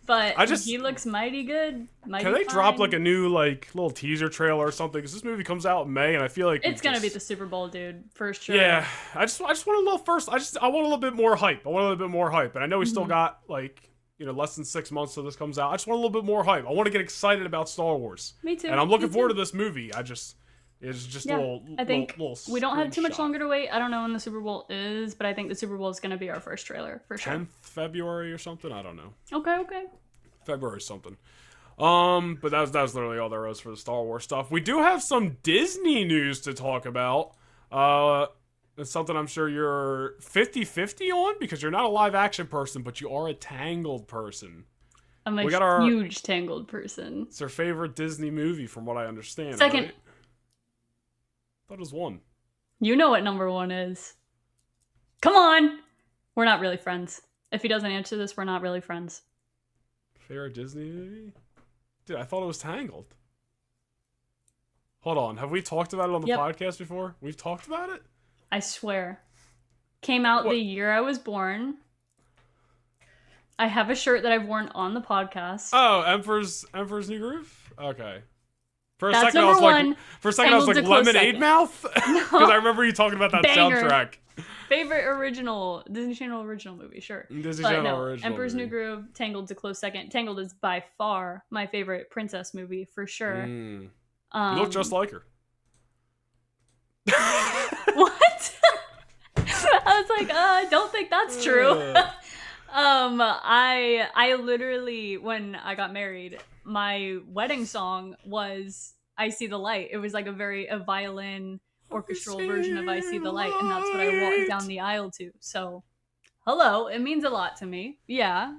But he looks mighty good. Can they drop like a new little teaser trailer or something? Because this movie comes out in May, and I feel like it's gonna be the Super Bowl, dude. First trailer. Yeah. I just want a little first. I want a little bit more hype. And I know we still got less than 6 months till this comes out. I just want a little bit more hype. I want to get excited about Star Wars. Me too. And I'm looking forward to this movie. It's just a little. I think little we don't have too much longer to wait. I don't know when the Super Bowl is, but I think the Super Bowl is going to be our first trailer for sure. 10th February or something. I don't know. Okay. February something. But that was literally all there was for the Star Wars stuff. We do have some Disney news to talk about. It's something I'm sure you're 50-50 on because you're not a live action person, but you are a Tangled person. I'm a huge Tangled person. It's her favorite Disney movie, from what I understand. Second. Right? That was one. You know what number 1 is. Come on! We're not really friends. If he doesn't answer this, we're not really friends. Favorite Disney movie? Dude, I thought it was Tangled. Hold on. Have we talked about it on the podcast before? We've talked about it? I swear. Came out the year I was born. I have a shirt that I've worn on the podcast. Oh, Emperor's New Groove? Okay. For a That's second, number I was 1. like, I was like Lemonade Mouth? Because I remember you talking about that soundtrack. Favorite Disney Channel original movie, sure. Disney Channel original Emperor's movie. New Groove, Tangled's a close second. Tangled is by far my favorite princess movie, for sure. You look just like her. What? I was like, I don't think that's true. I literally, when I got married, my wedding song was I See the Light. It was like a violin orchestral version of I See the Light, and that's what I walked down the aisle to. So, hello, it means a lot to me. Yeah.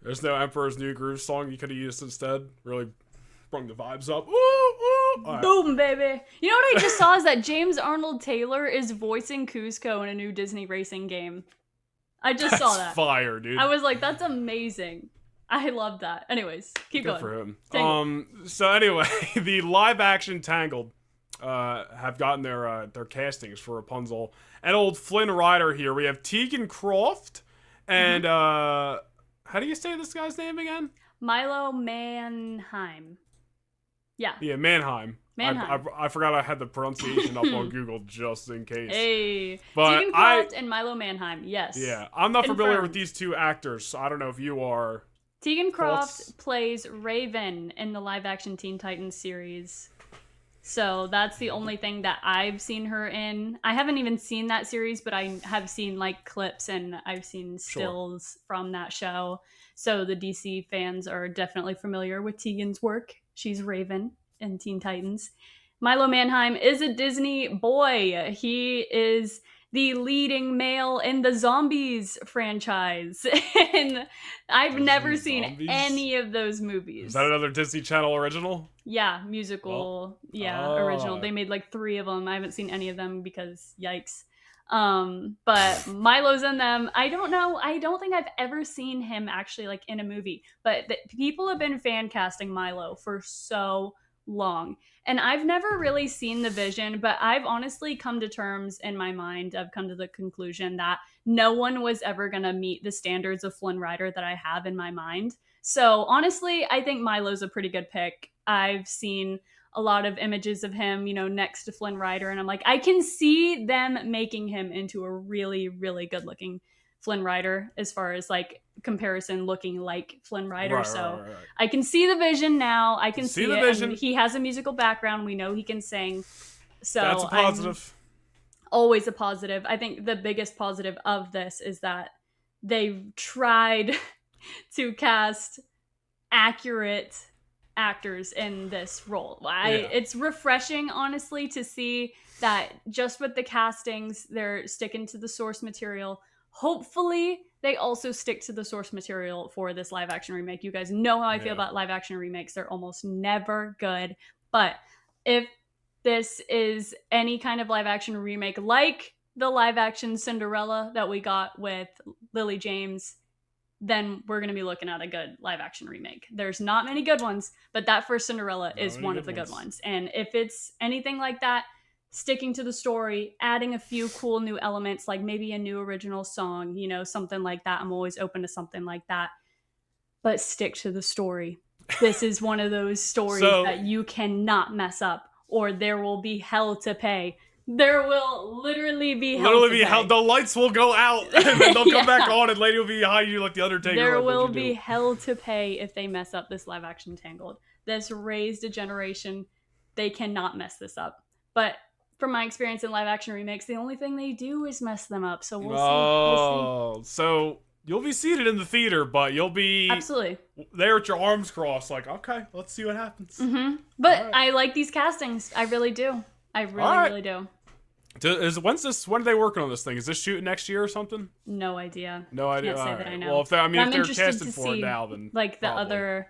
There's no Emperor's New Groove song you could have used instead. Really brought the vibes up. Ooh, ooh. Right. Boom, baby. You know what I just saw is that James Arnold Taylor is voicing Kuzco in a new Disney racing game. I just saw that. That's fire, dude. I was like, that's amazing. I love that. Anyways, keep Good going. for him. So anyway, the live action Tangled have gotten their castings for Rapunzel and old Flynn Rider here. We have Tegan Croft and how do you say this guy's name again? Milo Manheim. Yeah. Yeah, Manheim. I forgot I had the pronunciation up on Google just in case. Hey. But Tegan Croft and Milo Manheim, yes. Yeah, I'm not familiar with these two actors, so I don't know if you are. Tegan Croft plays Raven in the live-action Teen Titans series. So that's the only thing that I've seen her in. I haven't even seen that series, but I have seen like clips and I've seen stills from that show. So the DC fans are definitely familiar with Tegan's work. She's Raven in Teen Titans. Milo Manheim is a Disney boy. He is the leading male in the Zombies franchise. And I've never seen any of those movies. Is that another Disney Channel original? Yeah, musical. Original. They made like 3 of them. I haven't seen any of them because yikes. But Milo's in them. I don't know. I don't think I've ever seen him actually like in a movie, but people have been fan casting Milo for so long. And I've never really seen the vision, but I've honestly come to terms in my mind. I've come to the conclusion that no one was ever going to meet the standards of Flynn Rider that I have in my mind. So honestly, I think Milo's a pretty good pick. I've seen a lot of images of him, next to Flynn Rider, and I'm like, I can see them making him into a really, really good looking Flynn Rider as far as like comparison looking like Flynn Rider. Right. I can see the vision now. I can see the vision. And he has a musical background. We know he can sing. So that's a positive. Always a positive. I think the biggest positive of this is that they've tried to cast accurate actors in this role. It's refreshing, honestly, to see that just with the castings, they're sticking to the source material. Hopefully, they also stick to the source material for this live action remake. You guys know how I feel about live action remakes. They're almost never good. But if this is any kind of live action remake, like the live action Cinderella that we got with Lily James, then we're going to be looking at a good live action remake. There's not many good ones, but that first Cinderella is one of the good ones. And if it's anything like that, sticking to the story, adding a few cool new elements, like maybe a new original song, something like that. I'm always open to something like that. But stick to the story. This is one of those stories that you cannot mess up, or there will be hell to pay. There will literally be hell. The lights will go out and then they'll come back on and Lady will be behind you like the Undertaker. There will be hell to pay if they mess up this live action Tangled. This raised a generation. They cannot mess this up. But from my experience in live action remakes, the only thing they do is mess them up. So we'll see. So you'll be seated in the theater, but you'll be absolutely there with your arms crossed, like, okay, let's see what happens. Mm-hmm. But I like these castings. I really do. I really do. When are they working on this thing? Is this shooting next year or something? No idea. No idea. Can't say that I know. Well, if they're interested casting to for see, it now, then like the probably. other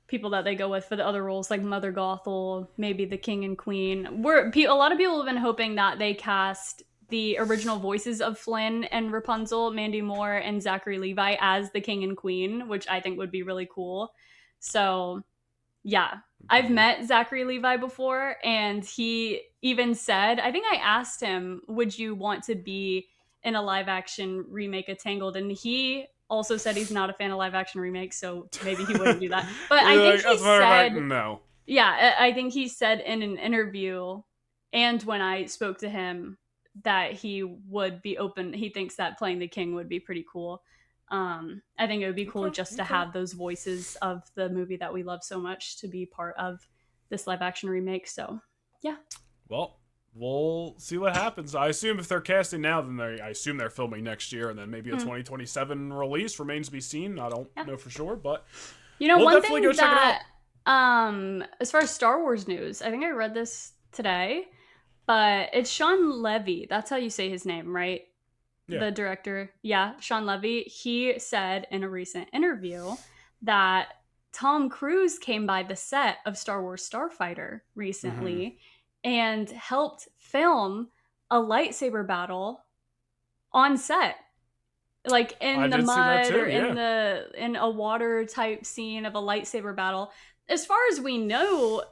people that they go with for the other roles, like Mother Gothel, maybe the King and Queen. A lot of people have been hoping that they cast the original voices of Flynn and Rapunzel, Mandy Moore and Zachary Levi, as the King and Queen, which I think would be really cool. So, yeah. I've met Zachary Levi before, and he even said, I think I asked him, would you want to be in a live action remake of Tangled? And he also said he's not a fan of live action remakes, so maybe he wouldn't do that. But I think he said, no. Yeah, I think he said in an interview, and when I spoke to him, that he would be open. He thinks that playing the king would be pretty cool. I think it would be cool to have those voices of the movie that we love so much to be part of this live action remake. So, yeah. Well, we'll see what happens. I assume if they're casting now, then I assume they're filming next year, and then maybe a 2027 release remains to be seen. I don't know for sure, but we'll one thing that, as far as Star Wars news, I think I read this today, but it's Sean Levy. That's how you say his name, right? Yeah. The director. Yeah, Sean Levy. He said in a recent interview that Tom Cruise came by the set of Star Wars Starfighter recently and helped film a lightsaber battle on set. Like in the mud or in a water type scene of a lightsaber battle. As far as we know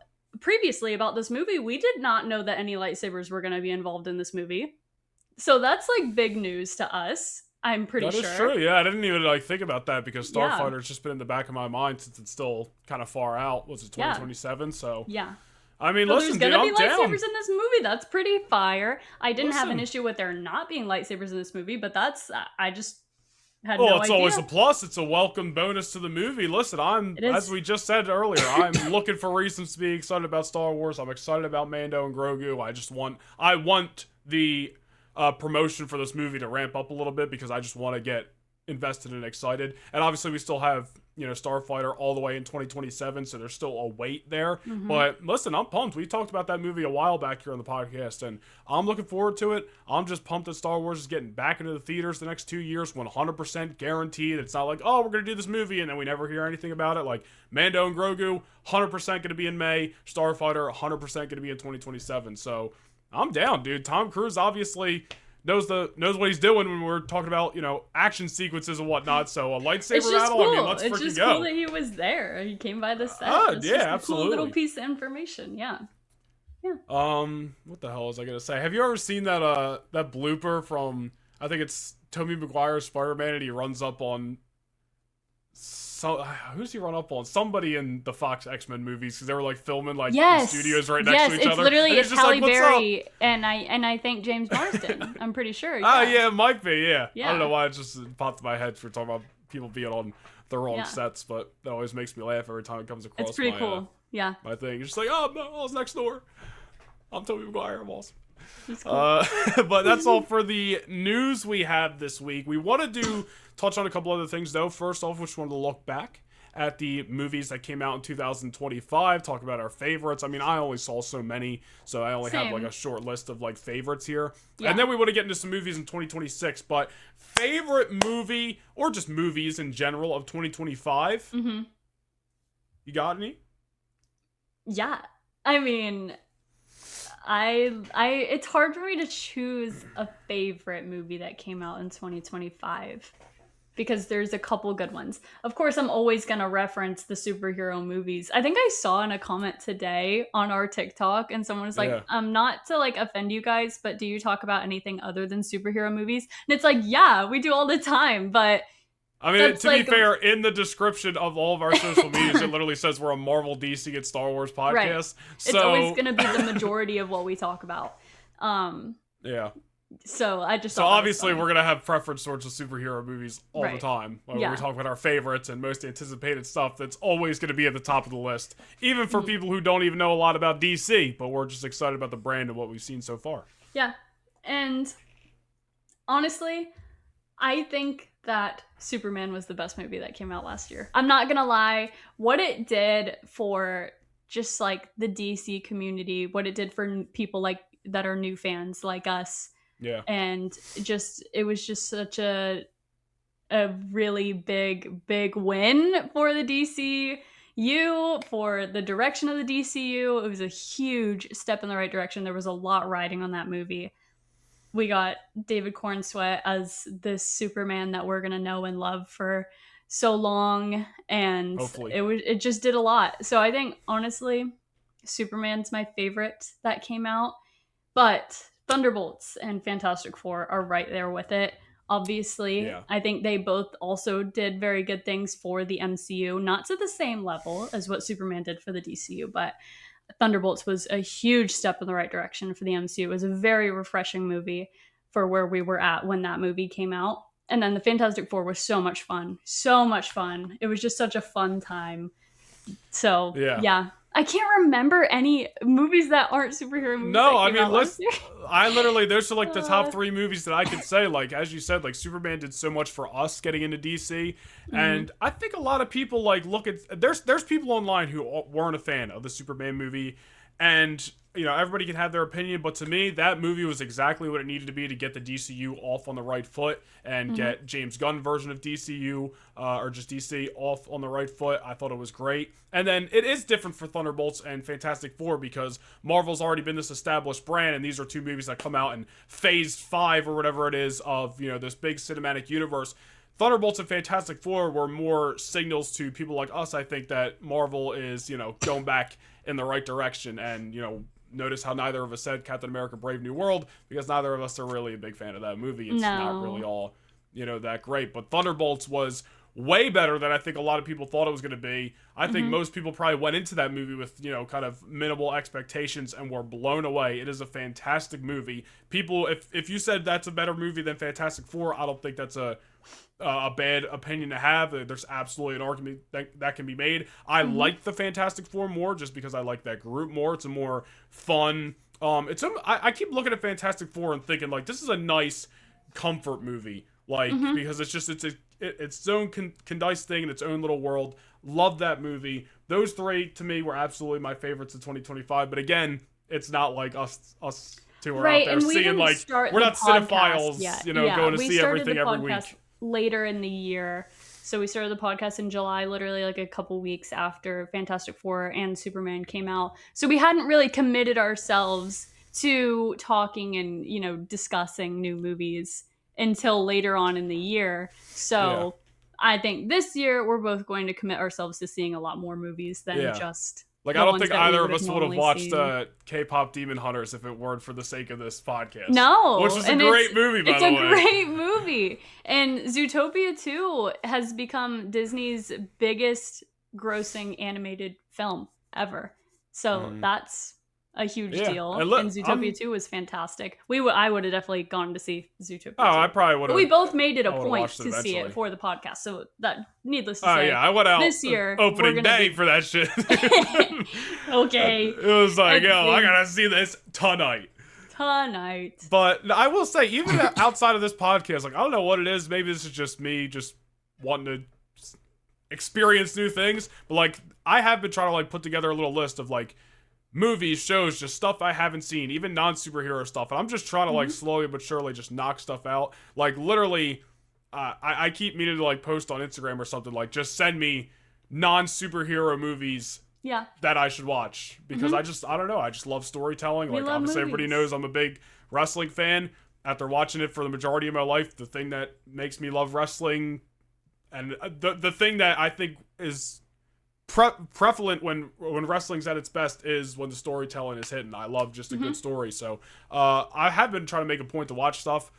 previously about this movie, we did not know that any lightsabers were going to be involved in this movie. So that's like big news to us. I'm pretty sure. That is true. Yeah, I didn't even think about that because Starfighter's just been in the back of my mind since it's still kind of far out. Was it 2027? Yeah. So yeah. I mean, listen, there's gonna be lightsabers down. in this movie. That's pretty fire. I didn't have an issue with there not being lightsabers in this movie, but I just had no idea. It's always a plus. It's a welcome bonus to the movie. Listen, as we just said earlier, I'm looking for reasons to be excited about Star Wars. I'm excited about Mando and Grogu. I want the promotion for this movie to ramp up a little bit because I just want to get invested and excited. And obviously we still have, Starfighter all the way in 2027, so there's still a wait there. But listen, I'm pumped. We talked about that movie a while back here on the podcast, and I'm looking forward to it. I'm just pumped that Star Wars is getting back into the theaters the next 2 years, 100% guaranteed. It's not like, we're going to do this movie and then we never hear anything about it. Like Mando and Grogu, 100% going to be in May. Starfighter, 100% going to be in 2027. So I'm down, dude. Tom Cruise obviously knows what he's doing when we're talking about, action sequences and whatnot. So a lightsaber battle, cool. I mean, let's freaking go. It's just cool that he was there. He came by the set. It's yeah, just absolutely. A cool little piece of information. Yeah. What the hell was I gonna say? Have you ever seen that blooper from, I think it's Tobey Maguire's Spider-Man, and he runs up on who's he run up on? Somebody in the Fox X-Men movies, because they were filming in studios right next to each other. It's Halle Berry and I think James Marsden. I'm pretty sure. Yeah, it might be. Yeah. I don't know why it just popped in my head for talking about people being on the wrong sets, but that always makes me laugh every time it comes across. It's pretty cool. My thing. You're just like, no, I was next door. I'm Tobey Maguire. I'm awesome. Cool. But that's all for the news we have this week. We want to touch on a couple other things, though. First off, we just wanted to look back at the movies that came out in 2025, talk about our favorites. I mean, I only saw so many, so I only have a short list of favorites here. Yeah. And then we want to get into some movies in 2026, but favorite movie, or just movies in general, of 2025? You got any? Yeah. I mean, it's hard for me to choose a favorite movie that came out in 2025 because there's a couple good ones. Of course, I'm always going to reference the superhero movies. I think I saw in a comment today on our TikTok, and someone was like, not to offend you guys, but do you talk about anything other than superhero movies? And it's yeah, we do all the time, but I mean, to be fair, in the description of all of our social medias, it literally says we're a Marvel, DC, and Star Wars podcast. Right. So it's always going to be the majority of what we talk about. Yeah. So I just obviously we're going to have preference towards the superhero movies all the time. When we talk about our favorites and most anticipated stuff, that's always going to be at the top of the list. Even for people who don't even know a lot about DC, but we're just excited about the brand and what we've seen so far. Yeah. And honestly, I think that Superman was the best movie that came out last year. I'm not gonna lie, what it did for just the DC community, what it did for people like that are new fans like us. Yeah. And it was just such a really big win for the DCU, for the direction of the DCU. It was a huge step in the right direction. There was a lot riding on that movie. We got David Cornsweet as this Superman that we're gonna know and love for so long, and hopefully it just did a lot. So I think honestly, Superman's my favorite that came out, but Thunderbolts and Fantastic Four are right there with it. Obviously, yeah. I think they both also did very good things for the MCU, not to the same level as what Superman did for the DCU, but Thunderbolts was a huge step in the right direction for the MCU. It was a very refreshing movie for where we were at when that movie came out. And then the Fantastic Four was so much fun. So much fun. It was just such a fun time. So, yeah. I can't remember any movies that aren't superhero movies. No, I mean, those are like the top 3 movies that I could say. Like, as you said, like Superman did so much for us getting into DC, and I think a lot of people like look at there's people online who weren't a fan of the Superman movie, and you know, everybody can have their opinion, but to me, that movie was exactly what it needed to be to get the DCU off on the right foot and get James Gunn version of DCU, or just DC off on the right foot. I thought it was great. And then it is different for Thunderbolts and Fantastic Four because Marvel's already been this established brand, and these are 2 movies that come out in phase 5 or whatever it is of, you know, this big cinematic universe. Thunderbolts and Fantastic Four were more signals to people like us, I think, that Marvel is, you know, going back in the right direction. And, you know, notice how neither of us said Captain America Brave New World, because neither of us are really a big fan of that movie. It's not really all, you know, that great. But Thunderbolts was way better than I think a lot of people thought it was going to be. I think most people probably went into that movie with, you know, kind of minimal expectations and were blown away. It is a fantastic movie. People, if you said that's a better movie than Fantastic Four, I don't think that's a bad opinion to have. There's absolutely an argument that can be made. I like the Fantastic Four more just because I like that group more. It's a more fun. I keep looking at Fantastic Four and thinking like this is a nice comfort movie. Like because it's just it's its own condensed thing in its own little world. Love that movie. Those 3 to me were absolutely my favorites of 2025. But again, it's not like us two are out there seeing like we're not cinephiles, you know, going to see everything every week. Later in the year. So we started the podcast in July, literally like a couple weeks after Fantastic Four and Superman came out. So we hadn't really committed ourselves to talking and, you know, discussing new movies until later on in the year. So I think this year we're both going to commit ourselves to seeing a lot more movies than just like I don't think either of us would have watched K-pop Demon Hunters if it weren't for the sake of this podcast. No, which is a great movie, by the way. It's a great movie, and Zootopia 2 has become Disney's biggest grossing animated film ever. So that's a huge deal. And Zootopia 2 was fantastic. I would have definitely gone to see Zootopia 2. I probably would have. But we both made it a point to see it for the podcast. So that, needless to say, I went out this year opening day for that shit. Okay. It was like, I gotta see this tonight. But I will say, even outside of this podcast, like I don't know what it is. Maybe this is just me just wanting to experience new things. But like I have been trying to like put together a little list of like movies, shows, just stuff I haven't seen, even non-superhero stuff. And I'm just trying to like slowly but surely just knock stuff out. Like literally, I keep meaning to like post on Instagram or something, like just send me non-superhero movies that I should watch. Because I don't know, I just love storytelling. Like obviously everybody knows I'm a big wrestling fan. After watching it for the majority of my life, the thing that makes me love wrestling and the thing that I think is prevalent when wrestling's at its best is when the storytelling is hidden. I love just a good story. So I have been trying to make a point to watch stuff.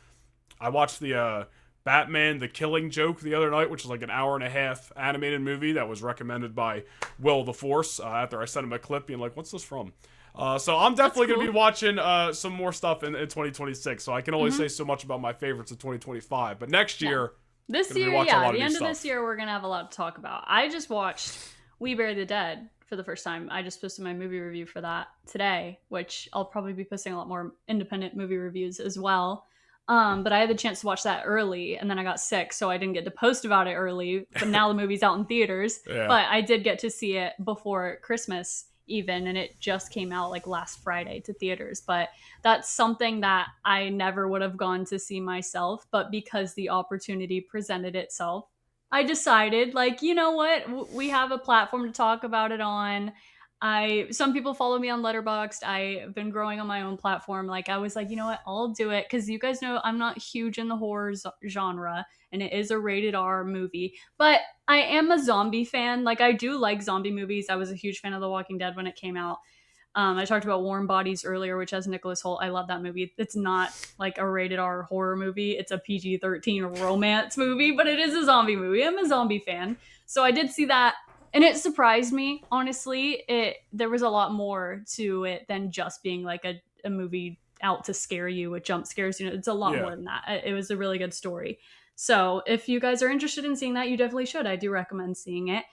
I watched the Batman The Killing Joke the other night, which is like an hour and a half animated movie that was recommended by Will the Force after I sent him a clip being like, what's this from? So I'm definitely going to be watching some more stuff in 2026. So I can only say so much about my favorites of 2025. But next year, the end of this year, we're going to have a lot to talk about. I just watched We Bury the Dead for the first time. I just posted my movie review for that today, which I'll probably be posting a lot more independent movie reviews as well. But I had the chance to watch that early, and then I got sick, so I didn't get to post about it early. But now the movie's out in theaters. But I did get to see it before Christmas, even, and it just came out like last Friday to theaters. But that's something that I never would have gone to see myself, but because the opportunity presented itself, I decided, like, you know what, we have a platform to talk about it on. Some people follow me on Letterboxd. I've been growing on my own platform. Like, I was like, you know what, I'll do it, because you guys know I'm not huge in the horror genre, and it is a rated R movie. But I am a zombie fan. Like, I do like zombie movies. I was a huge fan of The Walking Dead when it came out. I talked about Warm Bodies earlier, which has Nicholas Hoult. I love that movie. It's not like a rated R horror movie. It's a PG-13 romance movie, but it is a zombie movie. I'm a zombie fan. So I did see that, and it surprised me, honestly. There was a lot more to it than just being like a movie out to scare you with jump scares. You know, it's a lot more than that. It was a really good story. So if you guys are interested in seeing that, you definitely should. I do recommend seeing it.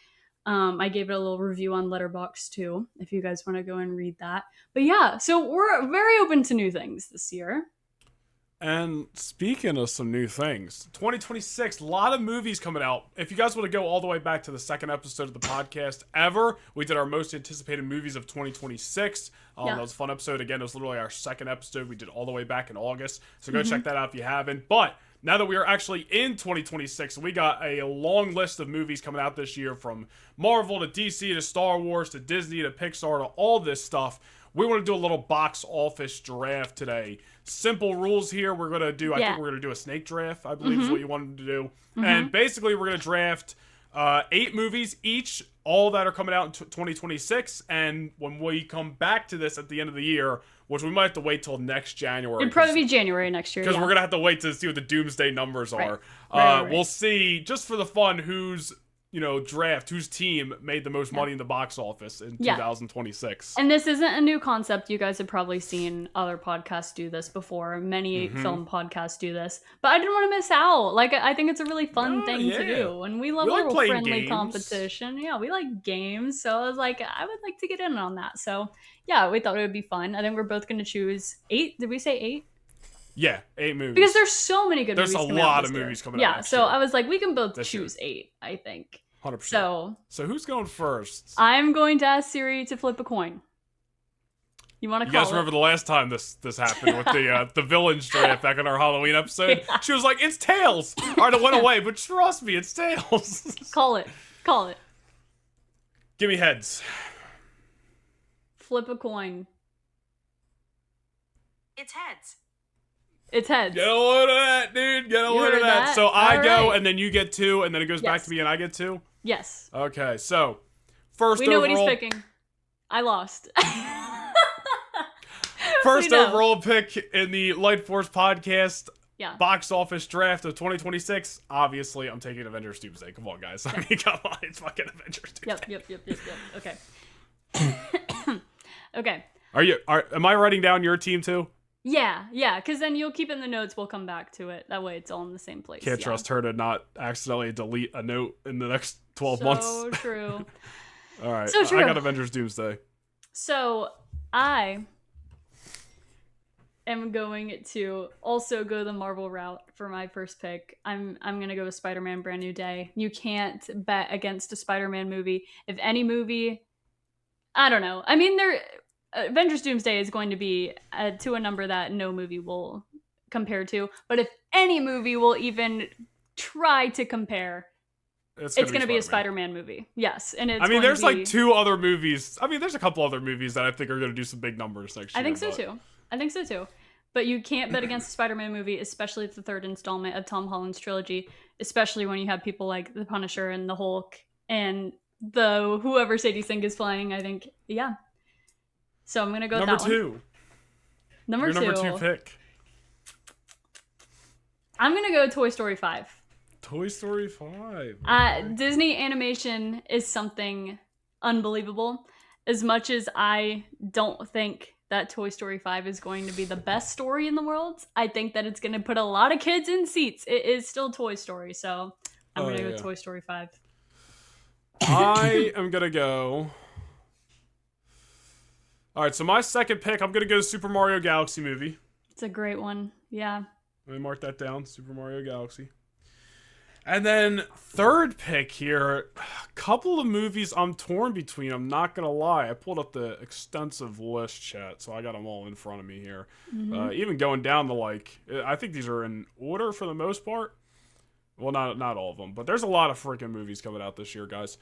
I gave it a little review on Letterboxd too, if you guys want to go and read that. But yeah, so we're very open to new things this year. And speaking of some new things, 2026, a lot of movies coming out. If you guys want to go all the way back to the second episode of the podcast ever, we did our most anticipated movies of 2026. That was a fun episode. Again, it was literally our second episode. We did all the way back in August. So go check that out if you haven't. But now that we are actually in 2026, we got a long list of movies coming out this year, from Marvel to DC to Star Wars to Disney to Pixar to all this stuff. We want to do a little box office draft today. Simple rules here. We're going to do, I think we're going to do a snake draft, I believe is what you wanted to do. And basically we're going to draft 8 movies each, all that are coming out in 2026. And when we come back to this at the end of the year, which we might have to wait till next January. It'd probably be January next year. Because we're going to have to wait to see what the Doomsday numbers are. Right. We'll see, just for the fun, whose team made the most money in the box office in 2026. And this isn't a new concept. You guys have probably seen other podcasts do this before. Many film podcasts do this. But I didn't want to miss out. Like, I think it's a really fun thing to do. And we love a little friendly competition. Yeah, we like games. So I was like, I would like to get in on that. So yeah, we thought it would be fun. I think we're both going to choose 8. Did we say 8? Yeah, 8 movies. Because there's so many good movies coming out. There's a lot of movies coming out. Yeah, so I was like, we can both choose 8, I think. 100%. So who's going first? I'm going to ask Siri to flip a coin. You want to call it? You guys remember the last time this happened with the villains draft back on our Halloween episode? Yeah. She was like, it's tails! Alright, it went away, but trust me, it's tails. Call it. Give me heads. Flip a coin. It's heads. It's heads. Get a load of that, dude. Get a load of that. So I go, and then you get 2, and then it goes back to me, and I get 2? Yes. Okay, so first overall... We know what he's picking. I lost. First overall pick in the Lightforce podcast box office draft of 2026. Obviously, I'm taking Avengers Doomsday. Come on, guys. I mean, come on. It's fucking Avengers Doomsday. Yep. Okay. Okay. Am I writing down your team too? Yeah, because then you'll keep it in the notes. We'll come back to it. That way it's all in the same place. Can't trust her to not accidentally delete a note in the next 12 months. So true. All right. So true. I got Avengers Doomsday. So I am going to also go the Marvel route for my first pick. I'm going to go with Spider-Man Brand New Day. You can't bet against a Spider-Man movie. If any movie... I don't know. I mean, Avengers Doomsday is going to be to a number that no movie will compare to. But if any movie will even try to compare, it's going to be a Spider-Man movie. Yes. And it's there's like 2 other movies. There's a couple other movies that I think are going to do some big numbers next year. I think so too. But you can't bet against a Spider-Man movie, especially the 3rd installment of Tom Holland's trilogy, especially when you have people like the Punisher and the Hulk and whoever Sadie Sink is playing, I think. Yeah. So I'm going to go with that one. Number 2. Your number 2 pick. I'm going to go Toy Story 5. Toy Story 5. Okay. Disney animation is something unbelievable. As much as I don't think that Toy Story 5 is going to be the best story in the world, I think that it's going to put a lot of kids in seats. It is still Toy Story, so I'm going to go Toy Story 5. I am going to go... All right, so my second pick, I'm going to go Super Mario Galaxy movie. It's a great one, yeah. Let me mark that down, Super Mario Galaxy. And then third pick here, a couple of movies I'm torn between. I'm not gonna lie. I pulled up the extensive list, chat, so I got them all in front of me here. Even going down to I think these are in order for the most part. Well, not all of them, but there's a lot of freaking movies coming out this year, guys.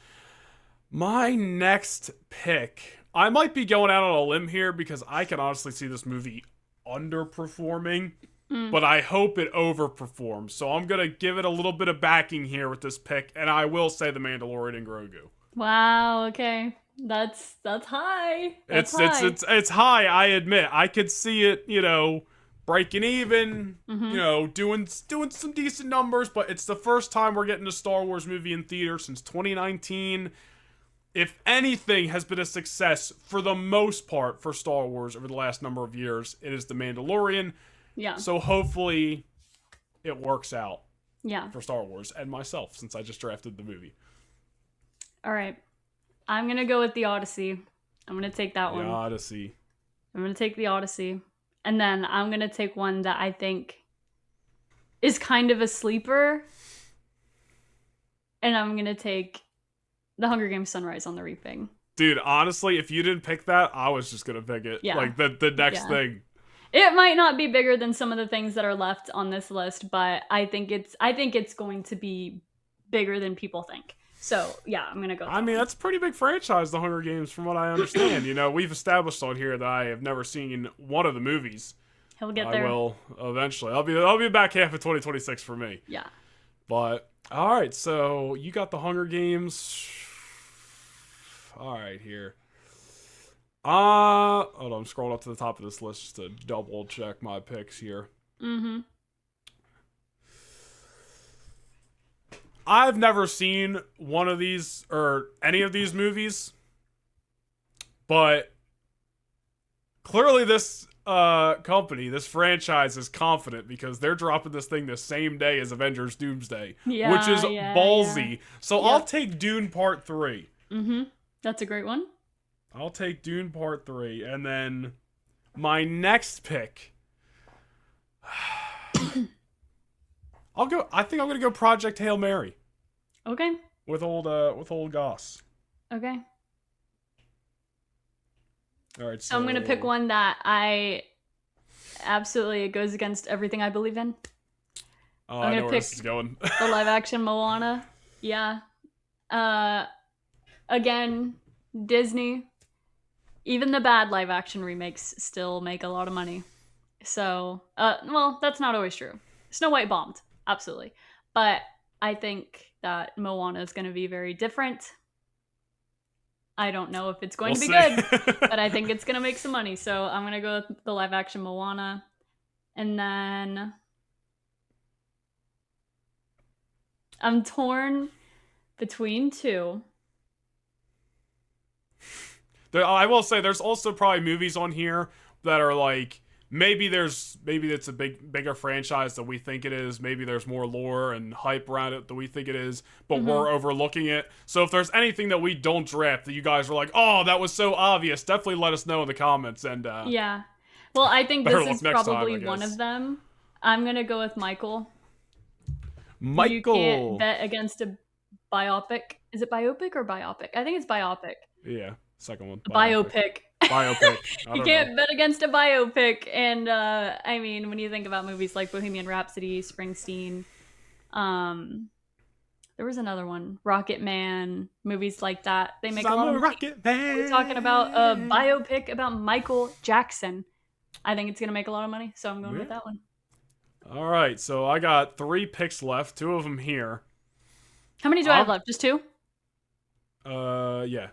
My next pick, I might be going out on a limb here because I can honestly see this movie underperforming. But I hope it overperforms. So I'm going to give it a little bit of backing here with this pick. And I will say The Mandalorian and Grogu. Wow, okay. That's high. It's high, I admit. I could see it, breaking even, doing some decent numbers. But it's the first time we're getting a Star Wars movie in theater since 2019. If anything has been a success for the most part for Star Wars over the last number of years, it is The Mandalorian. Yeah. So hopefully it works out. Yeah. For Star Wars and myself, since I just drafted the movie. All right. I'm going to go with The Odyssey. I'm going to take that one. The Odyssey. I'm going to take The Odyssey. And then I'm going to take one that I think is kind of a sleeper. And I'm going to take The Hunger Games Sunrise on the Reaping. Dude, honestly, if you didn't pick that, I was just going to pick it. Yeah. Like the next thing. It might not be bigger than some of the things that are left on this list, but I think it's going to be bigger than people think. So, yeah, I'm going to go. I mean, that's a pretty big franchise, The Hunger Games, from what I understand. We've established on here that I have never seen one of the movies. He'll get there. I will eventually. I'll be back half of 2026 for me. Yeah. But, all right, so you got The Hunger Games. All right, here. Hold on, I'm scrolling up to the top of this list just to double check my picks here. I've never seen one of these or any of these movies, but clearly this company, this franchise is confident because they're dropping this thing the same day as Avengers Doomsday, which is ballsy. Yeah. So I'll take Dune Part 3. That's a great one. I'll take Dune Part 3, and then my next pick. I think I'm gonna go Project Hail Mary. Okay. With old Goss. Okay. All right. So I'm gonna pick one that it goes against everything I believe in. Oh, I know where this is going. The live action Moana. Yeah. Again, Disney. Even the bad live action remakes still make a lot of money. So, well, that's not always true. Snow White bombed, absolutely. But I think that Moana is going to be very different. I don't know if it's going to be good, but I think it's going to make some money. So I'm going to go with the live action Moana. And then I'm torn between two. I will say there's also probably movies on here that are like maybe it's a bigger franchise than we think it is. Maybe there's more lore and hype around it than we think it is, but we're overlooking it. So if there's anything that we don't draft that you guys are like, oh, that was so obvious, definitely let us know in the comments. And yeah, well, I think this is probably one of them. I'm gonna go with Michael. You can't bet against a biopic. Is it biopic or biopic? I think it's biopic. Yeah. Second one. Biopic. You can't know. bet against a biopic. And, I mean, when you think about movies like Bohemian Rhapsody, Springsteen, there was another one, Rocket Man, movies like that. They make a lot of money. Rocket Man. We're talking about a biopic about Michael Jackson. I think it's going to make a lot of money, so I'm going with that one. All right, so I got 3 picks left, 2 of them here. How many do I have left? Just 2? Yeah.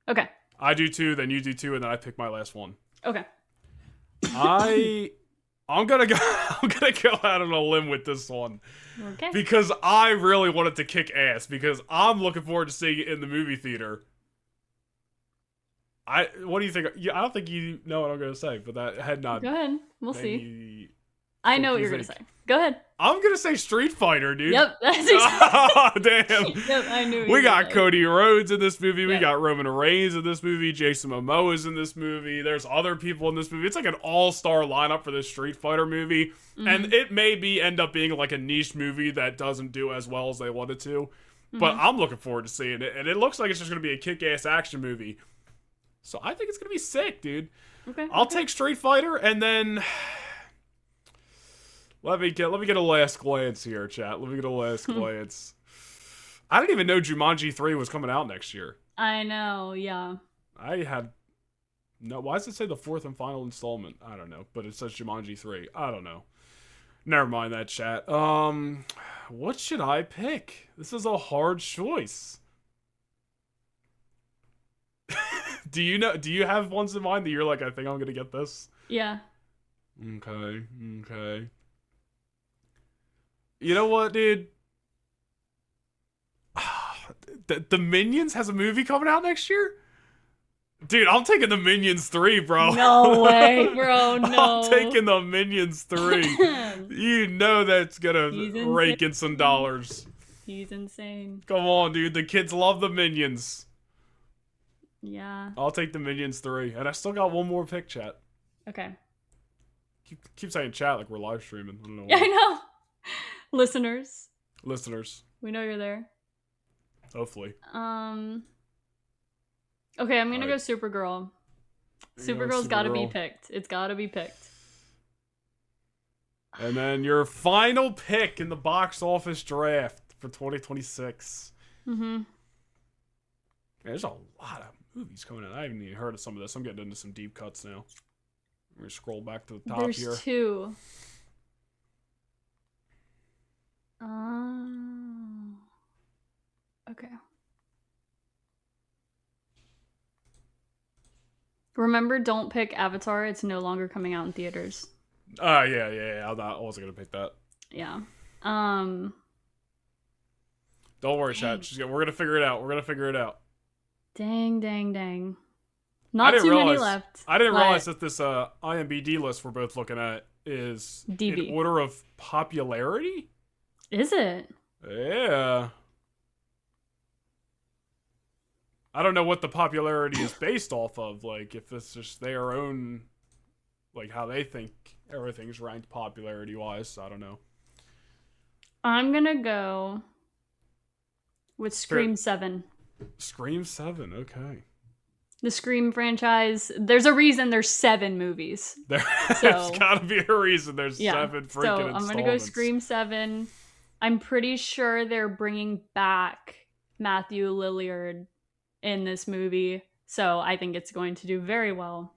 Okay. I do 2, then you do 2, and then I pick my last one. Okay. I'm gonna go out on a limb with this one. Okay. Because I really wanted to kick ass because I'm looking forward to seeing it in the movie theater. What do you think? I don't think you know what I'm gonna say, but that head nod. Go ahead. We'll see. I know what you're gonna say. Go ahead. I'm gonna say Street Fighter, dude. Yep, that's exactly. Oh, damn. Yep, I knew. We got Cody Rhodes in this movie. We got Roman Reigns in this movie. Jason Momoa's in this movie. There's other people in this movie. It's like an all-star lineup for this Street Fighter movie, and it may end up being like a niche movie that doesn't do as well as they wanted to. But I'm looking forward to seeing it, and it looks like it's just gonna be a kick-ass action movie. So I think it's gonna be sick, dude. Okay. I'll take Street Fighter, and then. Let me get a last glance here, chat. Let me get a last glance. I didn't even know Jumanji 3 was coming out next year. I know, yeah. I had no. Why does it say the fourth and final installment? I don't know, but it says Jumanji 3. I don't know. Never mind that, chat. What should I pick? This is a hard choice. Do you have ones in mind that you're like, I think I'm gonna get this? Yeah. Okay. You know what, dude? The Minions has a movie coming out next year? Dude, I'm taking the Minions 3, bro. No way, bro, no. I'm taking the Minions 3. You know that's gonna rake in some dollars. He's insane. Come on, dude. The kids love the Minions. Yeah. I'll take the Minions 3. And I still got one more pick, chat. Okay. Keep saying chat like we're live streaming. I don't know why. Yeah, I know. Listeners, we know you're there. Hopefully. Okay, I'm gonna go Supergirl. Supergirl's gotta be picked. It's gotta be picked. And then your final pick in the box office draft for 2026. There's a lot of movies coming out. I haven't even heard of some of this. I'm getting into some deep cuts now. Let me scroll back to the top here. There's 2. Okay. Remember, don't pick Avatar. It's no longer coming out in theaters. Yeah. I wasn't gonna pick that. Yeah. Don't worry, chat. We're gonna figure it out. Dang. Not too many left. I didn't realize that this IMDb list we're both looking at is DB. in order of popularity? Is it? Yeah. I don't know what the popularity is based off of. Like, if it's just their own, like, how they think everything's ranked popularity-wise. I don't know. I'm gonna go with Scream 7. Scream 7, okay. The Scream franchise. There's a reason there's 7 movies. There's gotta be a reason there's 7 freaking installments. So I'm gonna go Scream 7. I'm pretty sure they're bringing back Matthew Lillard in this movie, so I think it's going to do very well.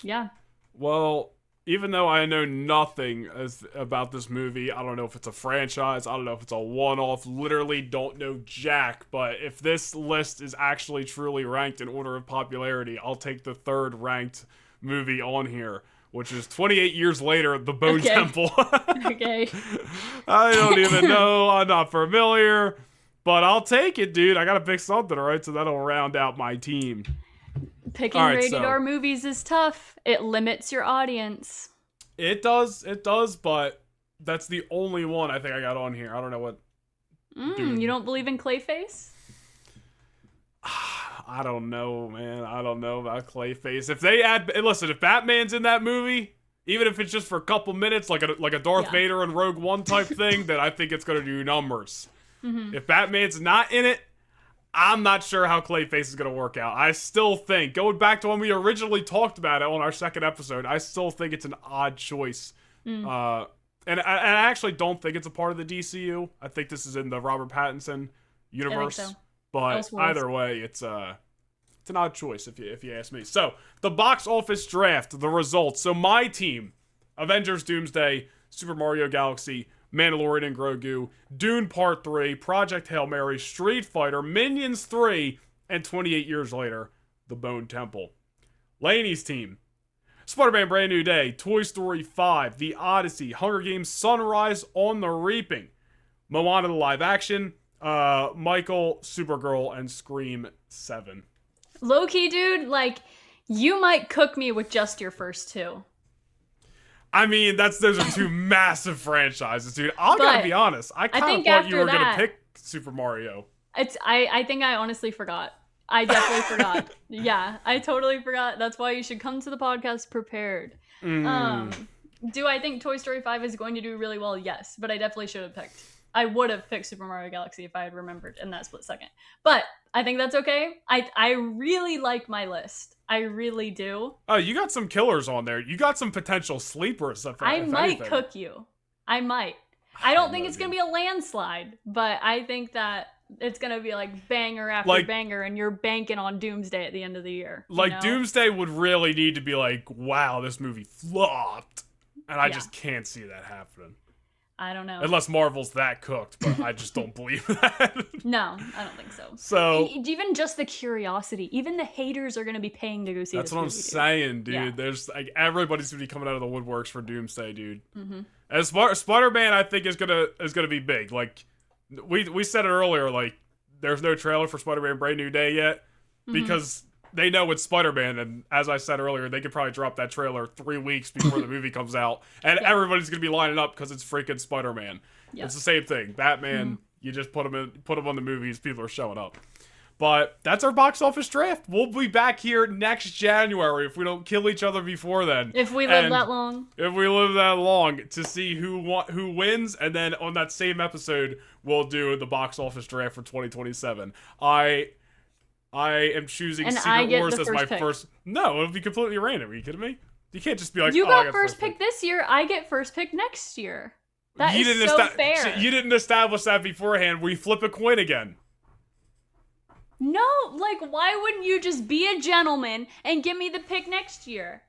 Yeah. Well, even though I know nothing about this movie, I don't know if it's a franchise, I don't know if it's a one-off, literally don't know jack, but if this list is actually truly ranked in order of popularity, I'll take the 3rd ranked movie on here, which is 28 years later, The Bone Temple. Okay. I don't even know, I'm not familiar. But I'll take it, dude. I gotta pick something, alright? So that'll round out my team. Picking rated R movies is tough. It limits your audience. It does, but that's the only one I think I got on here. I don't know what... You don't believe in Clayface? I don't know, man. I don't know about Clayface. If they add... Listen, if Batman's in that movie, even if it's just for a couple minutes, like a Darth Vader and Rogue One type thing, then I think it's gonna do numbers. If Batman's not in it, I'm not sure how Clayface is going to work out. I still think, going back to when we originally talked about it on our 2nd episode, I still think it's an odd choice. And I actually don't think it's a part of the DCU. I think this is in the Robert Pattinson universe. I think so. But either way, it's an odd choice if you ask me. So, the box office draft, the results. So, my team, Avengers Doomsday, Super Mario Galaxy, Mandalorian and Grogu, Dune Part 3, Project Hail Mary, Street Fighter, Minions 3, and 28 years later, The Bone Temple. Laney's team: Spider-Man Brand New Day, Toy Story 5, The Odyssey, Hunger Games Sunrise on the Reaping, Moana the live action, Michael, Supergirl, and Scream 7. Low-key, dude, like, you might cook me with just your first 2. I mean, those are two massive franchises, dude. I gotta be honest. I kind of thought you were gonna pick Super Mario. I think I honestly forgot. I definitely forgot. Yeah, I totally forgot. That's why you should come to the podcast prepared. Do I think Toy Story 5 is going to do really well? Yes, but I definitely should have picked. I would have picked Super Mario Galaxy if I had remembered in that split second. But I think that's okay. I really like my list. I really do. Oh, you got some killers on there. You got some potential sleepers. I might cook you. I might. I don't think it's going to be a landslide, but I think that it's going to be like banger after banger, and you're banking on Doomsday at the end of the year. Like, Doomsday would really need to be like, wow, this movie flopped. And I just can't see that happening. I don't know. Unless Marvel's that cooked, but I just don't believe that. No, I don't think so. So even just the curiosity, even the haters are going to be paying to go see this movie. That's what I'm saying, dude. Yeah. There's like everybody's going to be coming out of the woodworks for Doomsday, dude. Mm-hmm. And Spider-Man, I think is gonna be big. Like we said it earlier, like there's no trailer for Spider-Man Brand New Day yet because they know it's Spider-Man, and as I said earlier, they could probably drop that trailer 3 weeks before the movie comes out, and everybody's gonna be lining up because it's freaking Spider-Man. Yep. It's the same thing. Batman, you just put them on the movies, people are showing up. But that's our box office draft. We'll be back here next January if we don't kill each other before then. If we live that long. If we live that long, to see who wins, and then on that same episode, we'll do the box office draft for 2027. I am choosing Secret Wars as my first. No, it'll be completely random. Are you kidding me? You can't just be like, you got first pick this year. I get first pick next year. That is so fair. You didn't establish that beforehand. We flip a coin again. No, like, why wouldn't you just be a gentleman and give me the pick next year?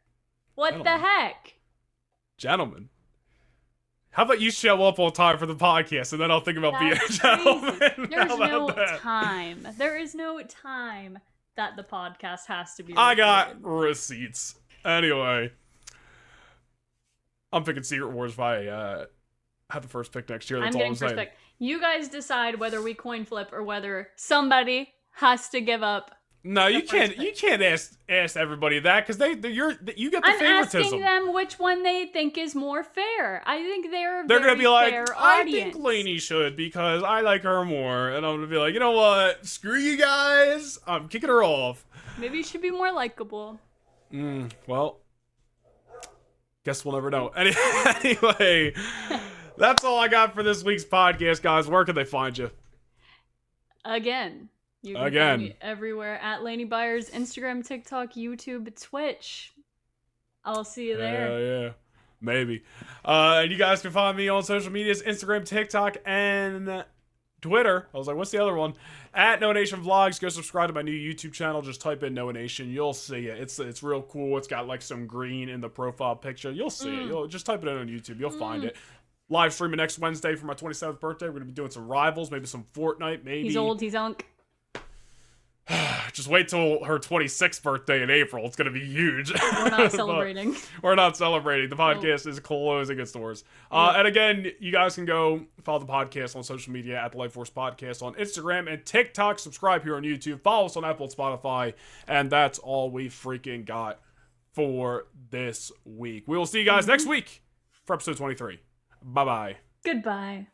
What the heck? Gentlemen. How about you show up on time for the podcast, and then I'll think about being a gentleman. There's no time. There is no time that the podcast has to be recorded. I got receipts. Anyway. I'm picking Secret Wars if I have the first pick next year. That's all I'm saying. First pick. You guys decide whether we coin flip or whether somebody has to give up. No, you can't. You can't ask everybody that because you get the favoritism. I'm asking them which one they think is more fair. I think they're gonna be like, fair I audience. think Laney should because I like her more, and I'm gonna be like, you know what? Screw you guys. I'm kicking her off. Maybe you should be more likable. Well, guess we'll never know. Anyway, that's all I got for this week's podcast, guys. Where can they find you? Again. You can find me everywhere at Laney Byers, Instagram, TikTok, YouTube, Twitch. I'll see you there. Yeah. Maybe. And you guys can find me on social medias, Instagram, TikTok, and Twitter. I was like, what's the other one? At Noah Nation Vlogs. Go subscribe to my new YouTube channel. Just type in Noah Nation. You'll see it. It's real cool. It's got like some green in the profile picture. You'll see it. You'll just type it in on YouTube. You'll find it. Live streaming next Wednesday for my 27th birthday. We're going to be doing some Rivals, maybe some Fortnite, maybe. He's old, he's unk. Just wait till her 26th birthday in April. It's going to be huge. We're not celebrating. We're not celebrating. The podcast is closing its doors. And again, you guys can go follow the podcast on social media at the Lightforce Podcast on Instagram and TikTok. Subscribe here on YouTube. Follow us on Apple and Spotify. And that's all we freaking got for this week. We will see you guys next week for episode 23. Bye-bye. Goodbye.